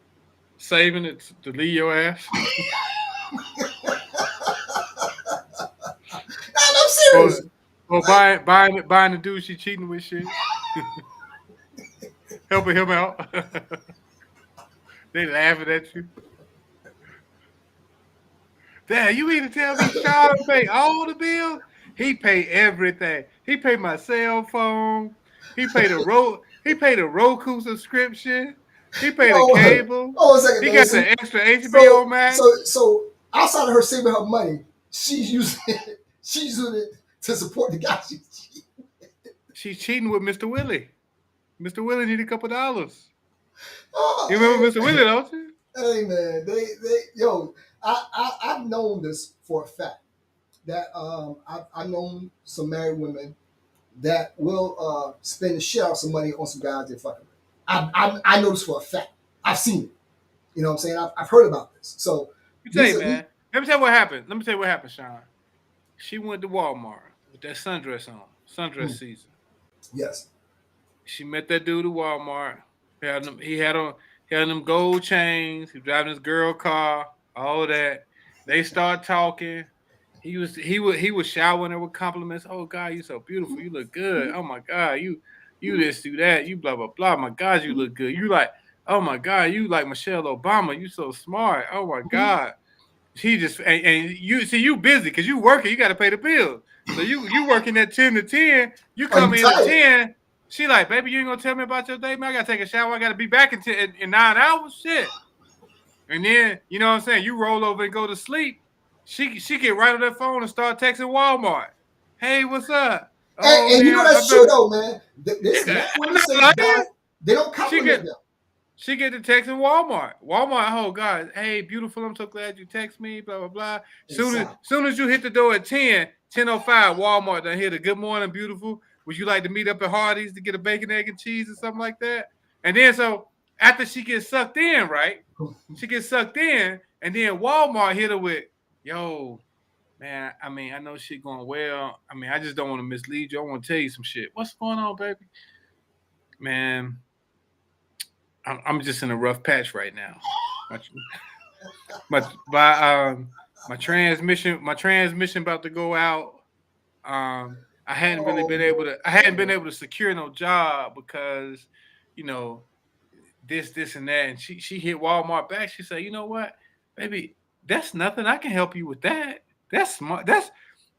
[SPEAKER 4] Saving it to leave your ass.
[SPEAKER 3] I'm serious.
[SPEAKER 4] Or buying the dude she cheating with shit. Helping him out. They laughing at you. Dad, you mean to tell me Sean pay all the bills? He pay everything. He pay my cell phone. He paid the Roku subscription. He paid the cable.
[SPEAKER 3] Oh, a second.
[SPEAKER 4] He got the extra HBO Max.
[SPEAKER 3] So outside of her saving her money, she's using it to support the guy she's cheating.
[SPEAKER 4] She's cheating with Mr. Willie. Mr. Willie need a couple dollars.
[SPEAKER 3] Oh,
[SPEAKER 4] you remember Mr. Willie, don't you?
[SPEAKER 3] Hey man, I've known this for a fact that I've known some married women that will spend the shit out some money on some guys they're fucking with. I know this for a fact. I've seen it. You know what I'm saying? I've heard about this. So
[SPEAKER 4] let me tell you what happened. Let me tell you what happened, Sean. She went to Walmart with that sundress on. Sundress season.
[SPEAKER 3] Yes.
[SPEAKER 4] She met that dude at Walmart. He had on them gold chains. He was driving his girl car. All of that. They start talking. He was showering her with compliments. Oh God, you so beautiful. You look good. Oh my God, you this, do that. You blah blah blah. My God, you look good. You like, oh my God, you like Michelle Obama. You so smart. Oh my God. He just and you see you busy because you working. You got to pay the bills. So you working at 10 to 10. You come in at 10. She like, baby, you ain't gonna tell me about your day, man. I gotta take a shower. I gotta be back in 9 hours. Shit. And then you know what I'm saying. You roll over and go to sleep. She get right on that phone and start texting Walmart. Hey, what's up?
[SPEAKER 3] Oh, and man, you know that's true though, man. This women say guys, they don't compliment them.
[SPEAKER 4] She get the text in Walmart. Oh God, hey, beautiful, I'm so glad you text me, blah, blah, blah. Soon as you hit the door at 10:05, Walmart done hit a good morning, beautiful. Would you like to meet up at Hardee's to get a bacon, egg, and cheese or something like that? And then so after she gets sucked in, right? She gets sucked in, and then Walmart hit her with, yo, man, I mean, I know shit going well. I mean, I just don't want to mislead you. I want to tell you some shit. What's going on, baby? Man, I'm just in a rough patch right now. My transmission about to go out. I hadn't really been able to. I hadn't been able to secure no job because, you know, this and that. And she hit Walmart back. She said, you know what, baby, that's nothing. I can help you with that. That's small.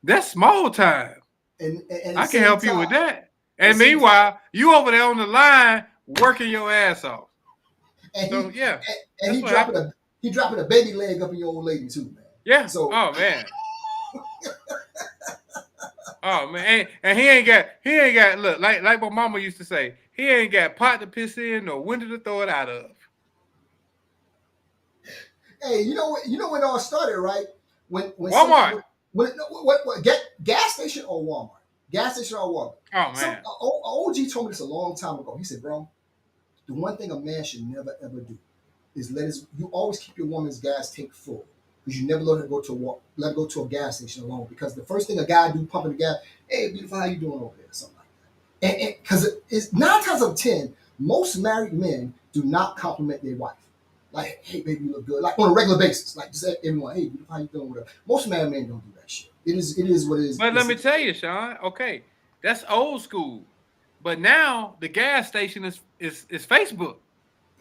[SPEAKER 4] That's small time.
[SPEAKER 3] And at the
[SPEAKER 4] I can
[SPEAKER 3] same
[SPEAKER 4] help you with
[SPEAKER 3] time,
[SPEAKER 4] that.
[SPEAKER 3] at the
[SPEAKER 4] And
[SPEAKER 3] same time,
[SPEAKER 4] meanwhile, you over there on the line working your ass off.
[SPEAKER 3] and
[SPEAKER 4] So
[SPEAKER 3] he
[SPEAKER 4] yeah,
[SPEAKER 3] and
[SPEAKER 4] that's
[SPEAKER 3] he
[SPEAKER 4] what
[SPEAKER 3] dropping
[SPEAKER 4] happened.
[SPEAKER 3] a baby leg up in your old lady too, man.
[SPEAKER 4] Yeah.
[SPEAKER 3] So
[SPEAKER 4] Oh man. Oh man, and he ain't got look like my mama used to say, he ain't got pot to piss in or window to throw it out of.
[SPEAKER 3] hey, you know when it all started, right? When some
[SPEAKER 4] Walmart.
[SPEAKER 3] when no, what gas station or Walmart? Gas station or Walmart?
[SPEAKER 4] Oh
[SPEAKER 3] Some
[SPEAKER 4] man.
[SPEAKER 3] OG told me this a long time ago. He said, bro, the one thing a man should never ever do is you always keep your woman's gas tank full. Because you never let her let her go to a gas station alone. Because the first thing a guy do pumping the gas, hey beautiful, how you doing over there? Something like that. And because it's 9 times out of 10, most married men do not compliment their wife. Like, hey baby, you look good. Like on a regular basis. Like just everyone, hey beautiful, how you doing? Whatever. Most married men don't do that shit. It is what it is.
[SPEAKER 4] But let me tell you, Sean. Okay, that's old school. But now the gas station is Facebook.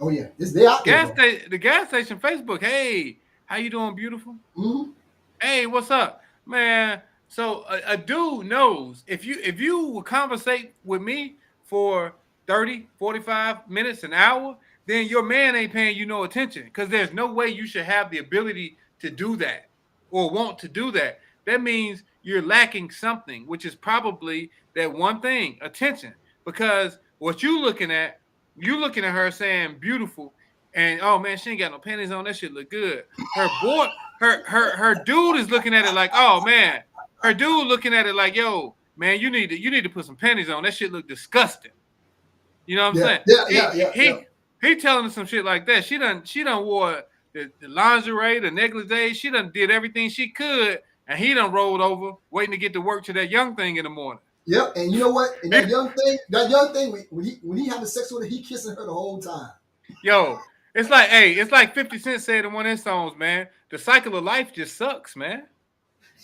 [SPEAKER 3] Oh yeah, they out there, bro.
[SPEAKER 4] The gas station Facebook. Hey, how you doing, beautiful?
[SPEAKER 3] Mm-hmm.
[SPEAKER 4] Hey, what's up, man? So a dude knows if you will conversate with me for 30, 45 minutes, an hour, then your man ain't paying you no attention because there's no way you should have the ability to do that or want to do that. That means you're lacking something, which is probably that one thing, attention. Because what you looking at her saying beautiful, and oh man, she ain't got no panties on. That shit look good. Her boy, her dude is looking at it like, oh man. Her dude looking at it like, yo, man, you need to put some panties on. That shit look disgusting. You know what I'm
[SPEAKER 3] Yeah,
[SPEAKER 4] saying?
[SPEAKER 3] yeah.
[SPEAKER 4] He telling her some shit like that. She done wore the lingerie, the negligee. She done did everything she could, and he done rolled over, waiting to get to work to that young thing in the morning.
[SPEAKER 3] Yep, and you know what? And that young thing, when he having sex with her, he kissing her the whole time.
[SPEAKER 4] Yo, it's like 50 Cent said in one of his songs, man. The cycle of life just sucks, man.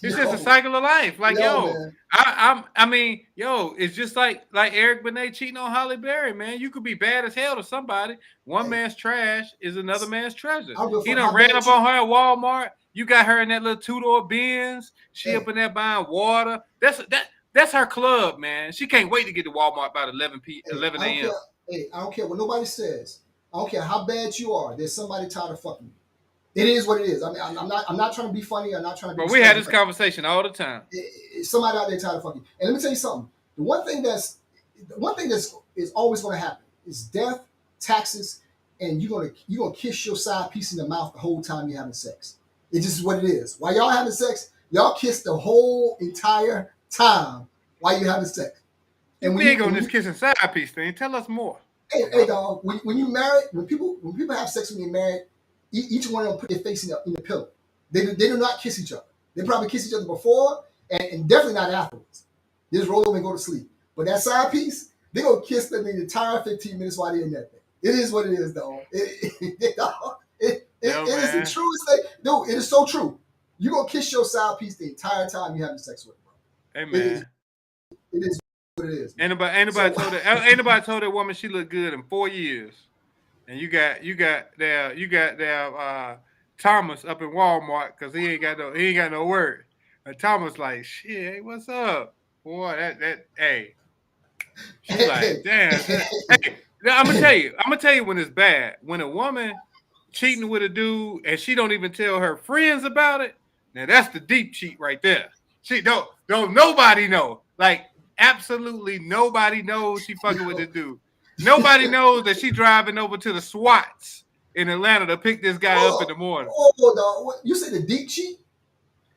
[SPEAKER 4] It's just a cycle of life. Like,
[SPEAKER 3] man.
[SPEAKER 4] I mean, it's just like Eric Benet cheating on Holly Berry, man. You could be bad as hell to somebody. One man's trash is another man's treasure. He done ran up on her at Walmart. You got her in that little two-door Benz. She up in there buying water. That's her club, man. She can't wait to get to Walmart by 11 a.m.
[SPEAKER 3] I don't care what nobody says. I don't care how bad you are. There's somebody tired of fucking you. It is what it is. I mean, I'm not trying to be funny. I'm not trying to be.
[SPEAKER 4] But we had this conversation all the time.
[SPEAKER 3] Somebody out there tired of fucking you. And let me tell you something. The one thing that's is always going to happen is death, taxes, and you're gonna kiss your side piece in the mouth the whole time you're having sex. It's just what it is. While y'all having sex, y'all kiss the whole entire time while you're having sex.
[SPEAKER 4] And we ain't gonna just kissing side piece thing. Tell us more.
[SPEAKER 3] Hey dog. When you married, when people have sex when they're married, each one of them put their face in the pillow. They do not kiss each other. They probably kiss each other before and definitely not afterwards. They just roll over and go to sleep. But that side piece, they're gonna kiss them the entire 15 minutes while they're in that thing. It is what it is, dog. It is the truest thing. Dude, it is so true. You're gonna kiss your side piece the entire time you're having sex with it, bro.
[SPEAKER 4] Hey man.
[SPEAKER 3] It is what it is.
[SPEAKER 4] Ain't nobody told that woman she looked good in 4 years. And you got Thomas up in Walmart because he ain't got no word. And Thomas like, shit, hey, what's up? Boy, that hey. She's like, damn. Hey, I'm gonna tell you when it's bad. When a woman cheating with a dude and she don't even tell her friends about it, now that's the deep cheat right there. She don't nobody know. Like absolutely nobody knows she fucking with this dude. Nobody knows that she driving over to the SWATs in Atlanta to pick this guy up in the morning.
[SPEAKER 3] Oh, you say the deep cheat?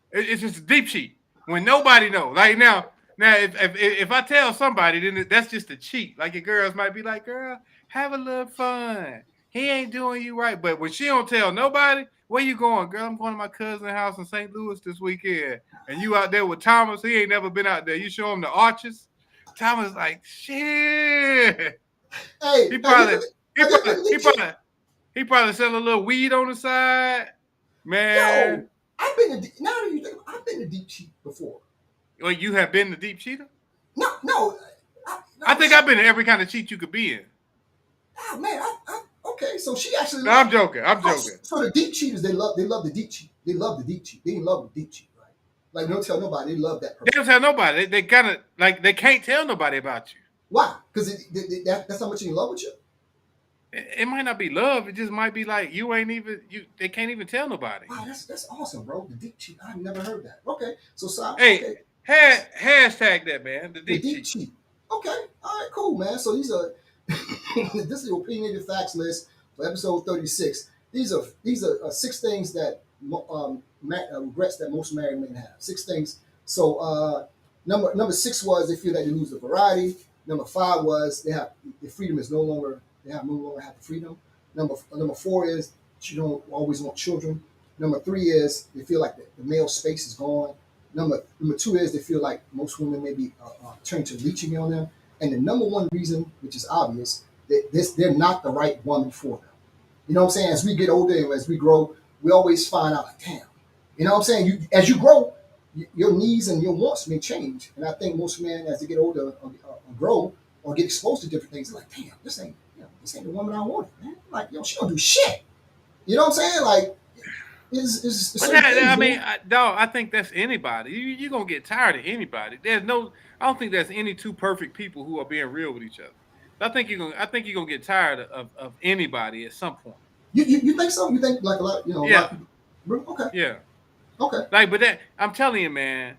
[SPEAKER 4] It's just a deep cheat when nobody knows. Like now if I tell somebody, then that's just a cheat. Like your girls might be like, girl, have a little fun. He ain't doing you right. But when she don't tell nobody, where you going, girl? I'm going to my cousin's house in St. Louis this weekend. And you out there with Thomas. He ain't never been out there. You show him the arches. Thomas like, shit.
[SPEAKER 3] Hey,
[SPEAKER 4] he
[SPEAKER 3] Have you ever
[SPEAKER 4] probably
[SPEAKER 3] been to
[SPEAKER 4] he
[SPEAKER 3] deep cheat?
[SPEAKER 4] probably he probably selling a little weed on the side, man.
[SPEAKER 3] Yo, I've been to now that you think I've been to deep cheat before.
[SPEAKER 4] Well, you have been the deep cheater.
[SPEAKER 3] No,
[SPEAKER 4] I
[SPEAKER 3] no.
[SPEAKER 4] think I've been in every kind of cheat you could be in.
[SPEAKER 3] Oh man, okay. So she actually
[SPEAKER 4] No, I'm joking. I'm joking.
[SPEAKER 3] so the deep cheaters they love the deep cheat. They love the deep cheat. They in love with deep cheat, right? Like don't tell nobody they love that
[SPEAKER 4] They
[SPEAKER 3] person.
[SPEAKER 4] don't tell nobody. They kind of like they can't tell nobody about you.
[SPEAKER 3] Why? Because that's how much in love with you.
[SPEAKER 4] It might not be love. It just might be like you ain't even you. They can't even tell nobody.
[SPEAKER 3] Wow, that's awesome, bro. The deep cheat. I've never heard that. Okay, so
[SPEAKER 4] Hey,
[SPEAKER 3] okay,
[SPEAKER 4] hashtag that, man. The
[SPEAKER 3] the
[SPEAKER 4] deep
[SPEAKER 3] deep
[SPEAKER 4] cheat.
[SPEAKER 3] cheat. Okay, all right, cool, man. So these are this is the opinionated facts list for episode 36. These are 6 things that regrets that most married men have. 6 things. So number 6 was they feel that they lose the variety. Number 5 was the freedom is no longer they have no longer have the freedom. Number 4 is you don't always want children. Number 3 is they feel like the male space is gone. Number 2 is they feel like most women may be turning to leeching on them. And the number one reason, which is obvious, that they're not the right woman for them. You know what I'm saying? As we get older and as we grow, we always find out, like, damn. You know what I'm saying? As you grow, your needs and your wants may change. And I think most men, as they get older or grow or get exposed to different things, they're like, damn, this ain't the woman I wanted, man. Like, she don't do shit. You know what I'm saying? Like, it's
[SPEAKER 4] But
[SPEAKER 3] certain things,
[SPEAKER 4] I
[SPEAKER 3] man.
[SPEAKER 4] mean, dog, I think that's anybody. You're going to get tired of anybody. I don't think there's any two perfect people who are being real with each other. I think you're gonna get tired of anybody at some point.
[SPEAKER 3] You think so? You think like a lot, a lot of
[SPEAKER 4] Yeah,
[SPEAKER 3] people? Okay,
[SPEAKER 4] yeah.
[SPEAKER 3] okay.
[SPEAKER 4] Like, but I'm telling you, man,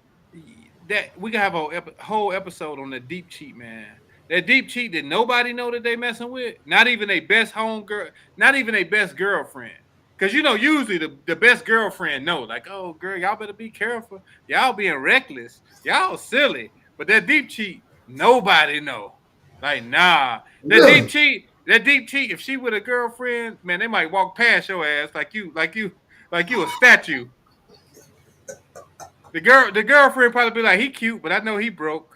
[SPEAKER 4] that we can have a whole episode on the deep cheat, man. That deep cheat that nobody know that they messing with, not even a best home girl, not even a best girlfriend. Cause usually the best girlfriend know, like, oh girl, y'all better be careful. Y'all being reckless. Y'all silly. But that deep cheat, nobody know. Like, nah.
[SPEAKER 3] Really?
[SPEAKER 4] That deep cheat, if she with a girlfriend, man, they might walk past your ass like you a statue. The girlfriend probably be like, he cute, but I know he broke.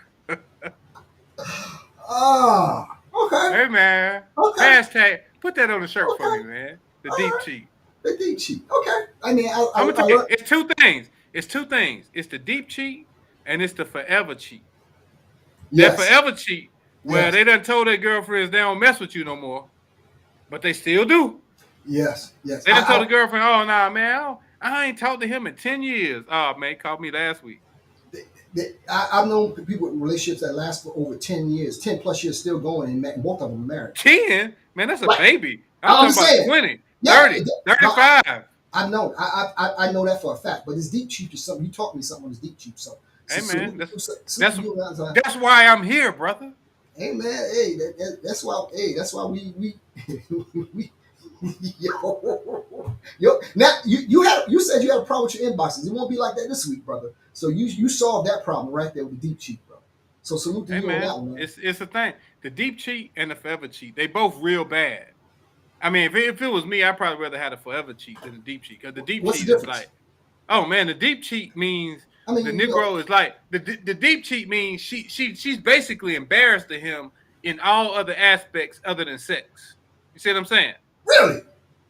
[SPEAKER 3] Ah, okay,
[SPEAKER 4] Hey man,
[SPEAKER 3] okay,
[SPEAKER 4] hashtag put that on the shirt for me,
[SPEAKER 3] okay.
[SPEAKER 4] man. The
[SPEAKER 3] All
[SPEAKER 4] deep
[SPEAKER 3] right.
[SPEAKER 4] cheat.
[SPEAKER 3] The deep cheat. Okay. I mean,
[SPEAKER 4] I'm gonna
[SPEAKER 3] I
[SPEAKER 4] tell you,
[SPEAKER 3] learned.
[SPEAKER 4] it's two things. It's two things. It's the deep cheat and it's the forever cheat. That
[SPEAKER 3] Yes,
[SPEAKER 4] forever cheat, where
[SPEAKER 3] yes,
[SPEAKER 4] they done told their girlfriends they don't mess with you no more, but they still do.
[SPEAKER 3] yes.
[SPEAKER 4] They done told the girlfriend, oh nah, man, I ain't talked to him in 10 years. Oh man, he called me last week.
[SPEAKER 3] I've known people with relationships that last for over 10 years, 10+ years, still going, and both of them married.
[SPEAKER 4] 10? Man, that's a
[SPEAKER 3] Like
[SPEAKER 4] baby. I'm
[SPEAKER 3] I'm
[SPEAKER 4] talking about
[SPEAKER 3] saying,
[SPEAKER 4] 20,
[SPEAKER 3] yeah.
[SPEAKER 4] 30,
[SPEAKER 3] No,
[SPEAKER 4] 35.
[SPEAKER 3] I know. I know that for a fact. But this deep cheat is something. You taught me something on this deep cheat. So
[SPEAKER 4] Hey man,
[SPEAKER 3] salute
[SPEAKER 4] that's
[SPEAKER 3] to you.
[SPEAKER 4] that's why I'm here, brother.
[SPEAKER 3] Hey man, hey, that's why. Hey, that's why we we yo. Now you said you had a problem with your inboxes. It won't be like that this week, brother. So you solved that problem right there with the deep cheat, bro. So salute to
[SPEAKER 4] Hey
[SPEAKER 3] you on
[SPEAKER 4] man,
[SPEAKER 3] that one, man.
[SPEAKER 4] it's a thing. The deep cheat and the forever cheat, they both real bad. I mean, if it was me, I'd probably rather have a forever cheat than a deep cheat because the deep
[SPEAKER 3] What's the
[SPEAKER 4] cheat is
[SPEAKER 3] difference?
[SPEAKER 4] like, oh man, the deep cheat means
[SPEAKER 3] I mean,
[SPEAKER 4] the Negro is like the deep cheat means she's basically embarrassed to him in all other aspects other than sex. You see what I'm saying?
[SPEAKER 3] really.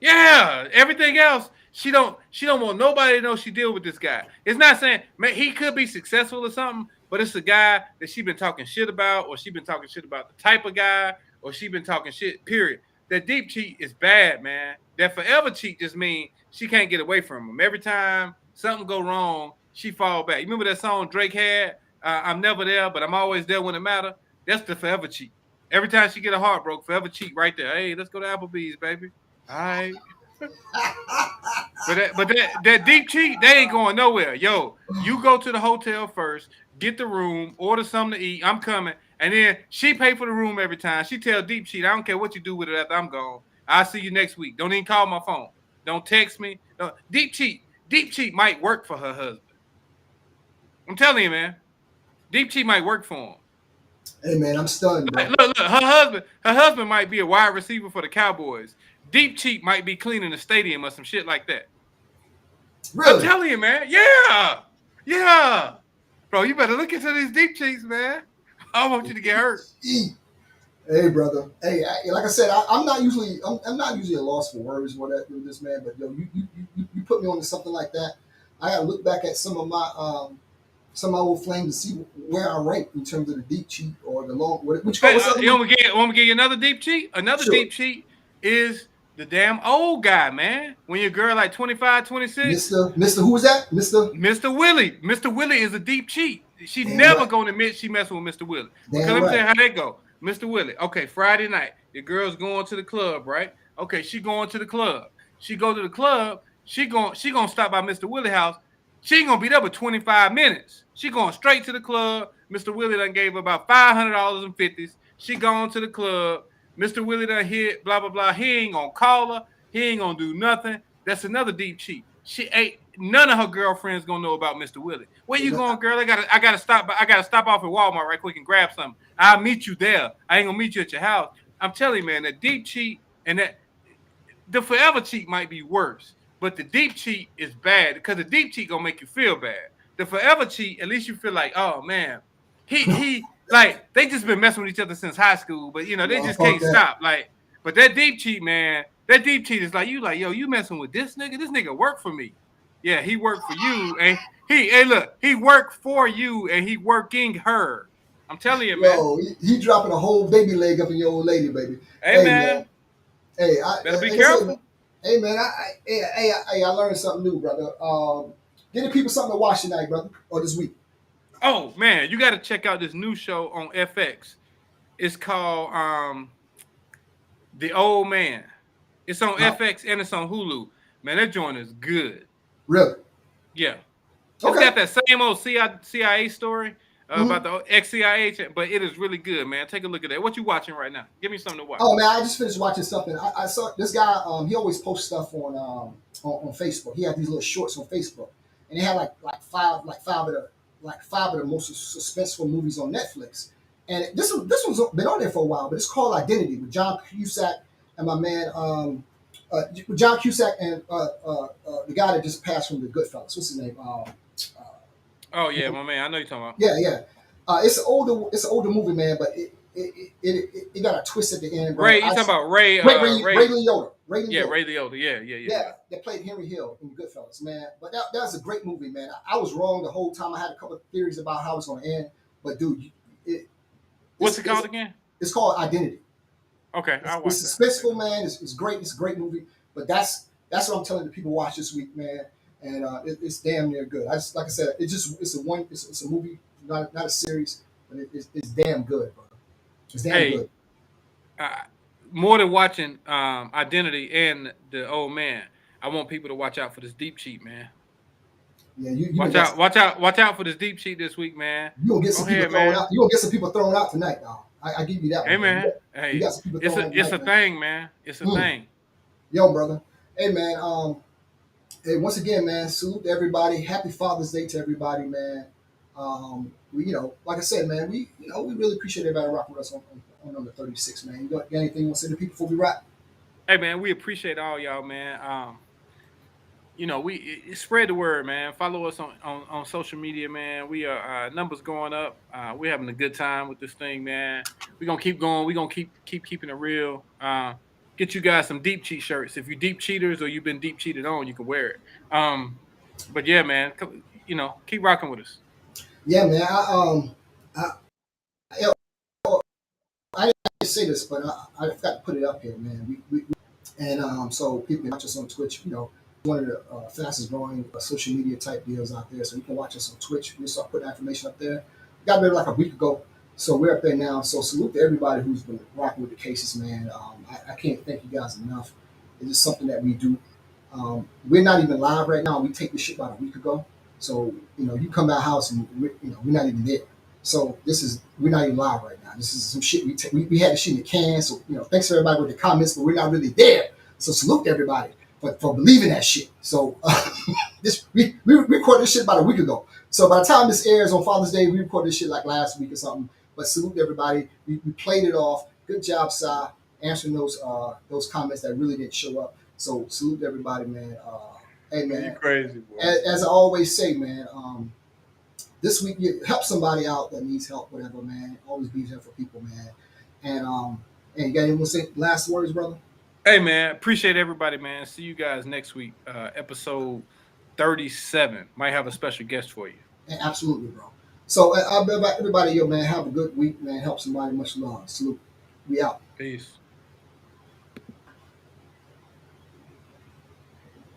[SPEAKER 4] Yeah, everything else she don't want nobody to know she deal with this guy. It's not saying man, he could be successful or something, but it's a guy that she been talking shit about, or she been talking shit about the type of guy, or she been talking shit. Period. That deep cheat is bad, man. That forever cheat just means she can't get away from him. Every time something go wrong, she fall back. You remember that song Drake had? I'm never there, but I'm always there when it matter. That's the forever cheat. Every time she get a heart broke, forever cheat right there. Hey, let's go to Applebee's, baby. All right. But that deep cheat, they ain't going nowhere. Yo, you go to the hotel first, get the room, order something to eat. I'm coming, and then she pay for the room every time. She tell deep cheat, I don't care what you do with it after I'm gone. I'll see you next week. Don't even call my phone. Don't text me. Deep cheat might work for her husband. I'm telling you, man. Deep cheat might work for him.
[SPEAKER 3] Hey man, I'm stunned, bro.
[SPEAKER 4] Look, her husband might be a wide receiver for the Cowboys. Deep cheat might be cleaning the stadium or some shit like that. I'm
[SPEAKER 3] Really?
[SPEAKER 4] telling you, man. Yeah. Yeah. Bro, you better look into these deep cheats, man. I don't want you to get hurt.
[SPEAKER 3] Hey Hey, brother. Hey, like I said, I'm not usually I'm not usually a loss for words with this man, but yo, you put me on to something like that. I gotta look back at some of my old flames to see where I rank in terms of the deep cheat or the long. What you call
[SPEAKER 4] Hey,
[SPEAKER 3] what's the other
[SPEAKER 4] you
[SPEAKER 3] one?
[SPEAKER 4] want me to give you another deep cheat? Another
[SPEAKER 3] Sure,
[SPEAKER 4] deep cheat is the damn old guy, man. When your girl like 25, 26,
[SPEAKER 3] Mister. Who was that? Mister.
[SPEAKER 4] Mr. Willie. Mr. Willie is a deep cheat. She
[SPEAKER 3] Damn
[SPEAKER 4] never
[SPEAKER 3] right.
[SPEAKER 4] gonna admit she messing with Mr. Willie. Because
[SPEAKER 3] Damn
[SPEAKER 4] let me tell
[SPEAKER 3] right.
[SPEAKER 4] you how that go. Mr. Willie. Okay, Friday night. Your girl's going to the club, right? Okay, she going to the club. She go to the club. She gonna stop by Mr. Willie house. She ain't gonna be there for 25 minutes. She going straight to the club. Mr. Willie done gave her about $500 in 50s. She gone to the club. Mr. Willie done hit, blah, blah, blah. He ain't gonna call her. He ain't gonna do nothing. That's another deep cheat. She ain't none of her girlfriends gonna know about Mr. Willie. Where you going, girl? I gotta stop off at Walmart right quick and grab something. I'll meet you there. I ain't gonna meet you at your house. I'm telling you, man, that deep cheat and that the forever cheat might be worse, but the deep cheat is bad because the deep cheat gonna make you feel bad. The forever cheat, at least you feel like, oh man, he like they just been messing with each other since high school, but they
[SPEAKER 3] No,
[SPEAKER 4] just
[SPEAKER 3] fuck
[SPEAKER 4] can't
[SPEAKER 3] that.
[SPEAKER 4] stop. Like, but that deep cheat, man, that deep cheat is like, yo, you messing with this nigga? This nigga worked for me. Yeah, he worked for you, and hey, look, he worked for you, and he working her. I'm telling you, man.
[SPEAKER 3] Yo, he dropping a whole baby leg up in your old lady, baby.
[SPEAKER 4] Hey,
[SPEAKER 3] Hey man.
[SPEAKER 4] man,
[SPEAKER 3] Hey,
[SPEAKER 4] better be
[SPEAKER 3] like I said,
[SPEAKER 4] careful.
[SPEAKER 3] hey man, I learned something new, brother. Get the people something to watch tonight, brother, or this week.
[SPEAKER 4] Oh man, you got to check out this new show on FX. It's called The Old Man. It's on
[SPEAKER 3] Uh,
[SPEAKER 4] FX and it's on Hulu. Man, that joint is good.
[SPEAKER 3] really?
[SPEAKER 4] Yeah, it's
[SPEAKER 3] Okay.
[SPEAKER 4] got that same old CIA story
[SPEAKER 3] Hmm.
[SPEAKER 4] about the ex-CIA agent, but it is really good, man. Take a look at that. What you watching right now? Give me something to watch.
[SPEAKER 3] Oh man, I just finished watching something. I saw this guy. He always posts stuff on Facebook. He had these little shorts on Facebook, and they had like five of the most suspenseful movies on Netflix. And this one's been on there for a while, but it's called Identity with John Cusack and my man John Cusack and the guy that just passed from the Goodfellas. What's his name?
[SPEAKER 4] Oh yeah, my man. I know you're talking about.
[SPEAKER 3] Yeah, yeah. It's an older movie, man, but it got a twist at the end, bro.
[SPEAKER 4] Ray, you talking about Ray?
[SPEAKER 3] Ray
[SPEAKER 4] Ray.
[SPEAKER 3] Liotta. Ray
[SPEAKER 4] Yeah,
[SPEAKER 3] Liotta.
[SPEAKER 4] Ray Liotta. Yeah.
[SPEAKER 3] Yeah, they played Henry Hill in Goodfellas, man. But that was a great movie, man. I was wrong the whole time. I had a couple of theories about how it's going to end, but dude, it,
[SPEAKER 4] What's
[SPEAKER 3] it's,
[SPEAKER 4] it
[SPEAKER 3] it's
[SPEAKER 4] called again?
[SPEAKER 3] it's called Identity.
[SPEAKER 4] Okay, I'll watch
[SPEAKER 3] It's
[SPEAKER 4] that.
[SPEAKER 3] suspenseful, man. It's great. It's a great movie. But that's what I'm telling the people watch this week, man. And it's damn near good. I just like I said, it's a movie, not a series, but it's damn good, bro. It's damn
[SPEAKER 4] Hey,
[SPEAKER 3] good.
[SPEAKER 4] uh, more than watching Identity and The Old Man, I want people to watch out for this deep cheat, man.
[SPEAKER 3] Yeah, you gonna
[SPEAKER 4] Watch
[SPEAKER 3] get
[SPEAKER 4] out, watch out, watch out for this deep cheat this week, man.
[SPEAKER 3] you gonna get
[SPEAKER 4] Go
[SPEAKER 3] some people
[SPEAKER 4] ahead,
[SPEAKER 3] thrown
[SPEAKER 4] man.
[SPEAKER 3] out. You gonna get some people thrown out tonight, dog. I give you that
[SPEAKER 4] Hey,
[SPEAKER 3] one, man.
[SPEAKER 4] man.
[SPEAKER 3] You
[SPEAKER 4] Hey,
[SPEAKER 3] got some people
[SPEAKER 4] it's
[SPEAKER 3] thrown
[SPEAKER 4] a
[SPEAKER 3] out
[SPEAKER 4] it's a
[SPEAKER 3] tonight, man.
[SPEAKER 4] thing, man. It's a
[SPEAKER 3] Mm.
[SPEAKER 4] thing.
[SPEAKER 3] Yo, brother. Hey, man. Hey, once again, man. Salute to everybody. Happy Father's Day to everybody, man. We, like I said, man, we really appreciate everybody rocking with us on number 36, man. You got anything you want to say to people before we wrap?
[SPEAKER 4] Hey, man, we appreciate all y'all, man. We spread the word, man. Follow us on social media, man. We are numbers going up. We're having a good time with this thing, man. We're gonna keep going. We're gonna keep keeping it real. Get you guys some deep cheat shirts. If you're deep cheaters or you've been deep cheated on, you can wear it. But yeah, man, keep rocking with us.
[SPEAKER 3] Yeah, man. I didn't say this, but I forgot to put it up here, man. And so people can watch us on Twitch. One of the fastest growing social media type deals out there. So you can watch us on Twitch. We start putting that information up there. Got there like a week ago, so we're up there now. So salute to everybody who's been rocking with the cases, man. I can't thank you guys enough. It's just something that we do. We're not even live right now. We take this shit about a week ago. So you come to our house and we're not even there. So we're not even live right now. This is some shit we had the shit in the can. So thanks to everybody with the comments, but we're not really there. So salute to everybody for believing that shit. So we recorded this shit about a week ago. So by the time this airs on Father's Day, we recorded this shit like last week or something. But salute to everybody. We played it off. Good job, Cy, answering those comments that really didn't show up. So salute to everybody, man. Hey,
[SPEAKER 4] Man, you
[SPEAKER 3] man.
[SPEAKER 4] crazy, boy.
[SPEAKER 3] As I always say, man. This week, you help somebody out that needs help, whatever, man. Always be there for people, man. And you got anyone say last words, brother?
[SPEAKER 4] Hey man, appreciate everybody, man. See you guys next week. Episode 37. Might have a special guest for you.
[SPEAKER 3] And absolutely, bro. So everybody, yo, man, have a good week, man. Help somebody. Much love. Salute. We out.
[SPEAKER 4] Peace.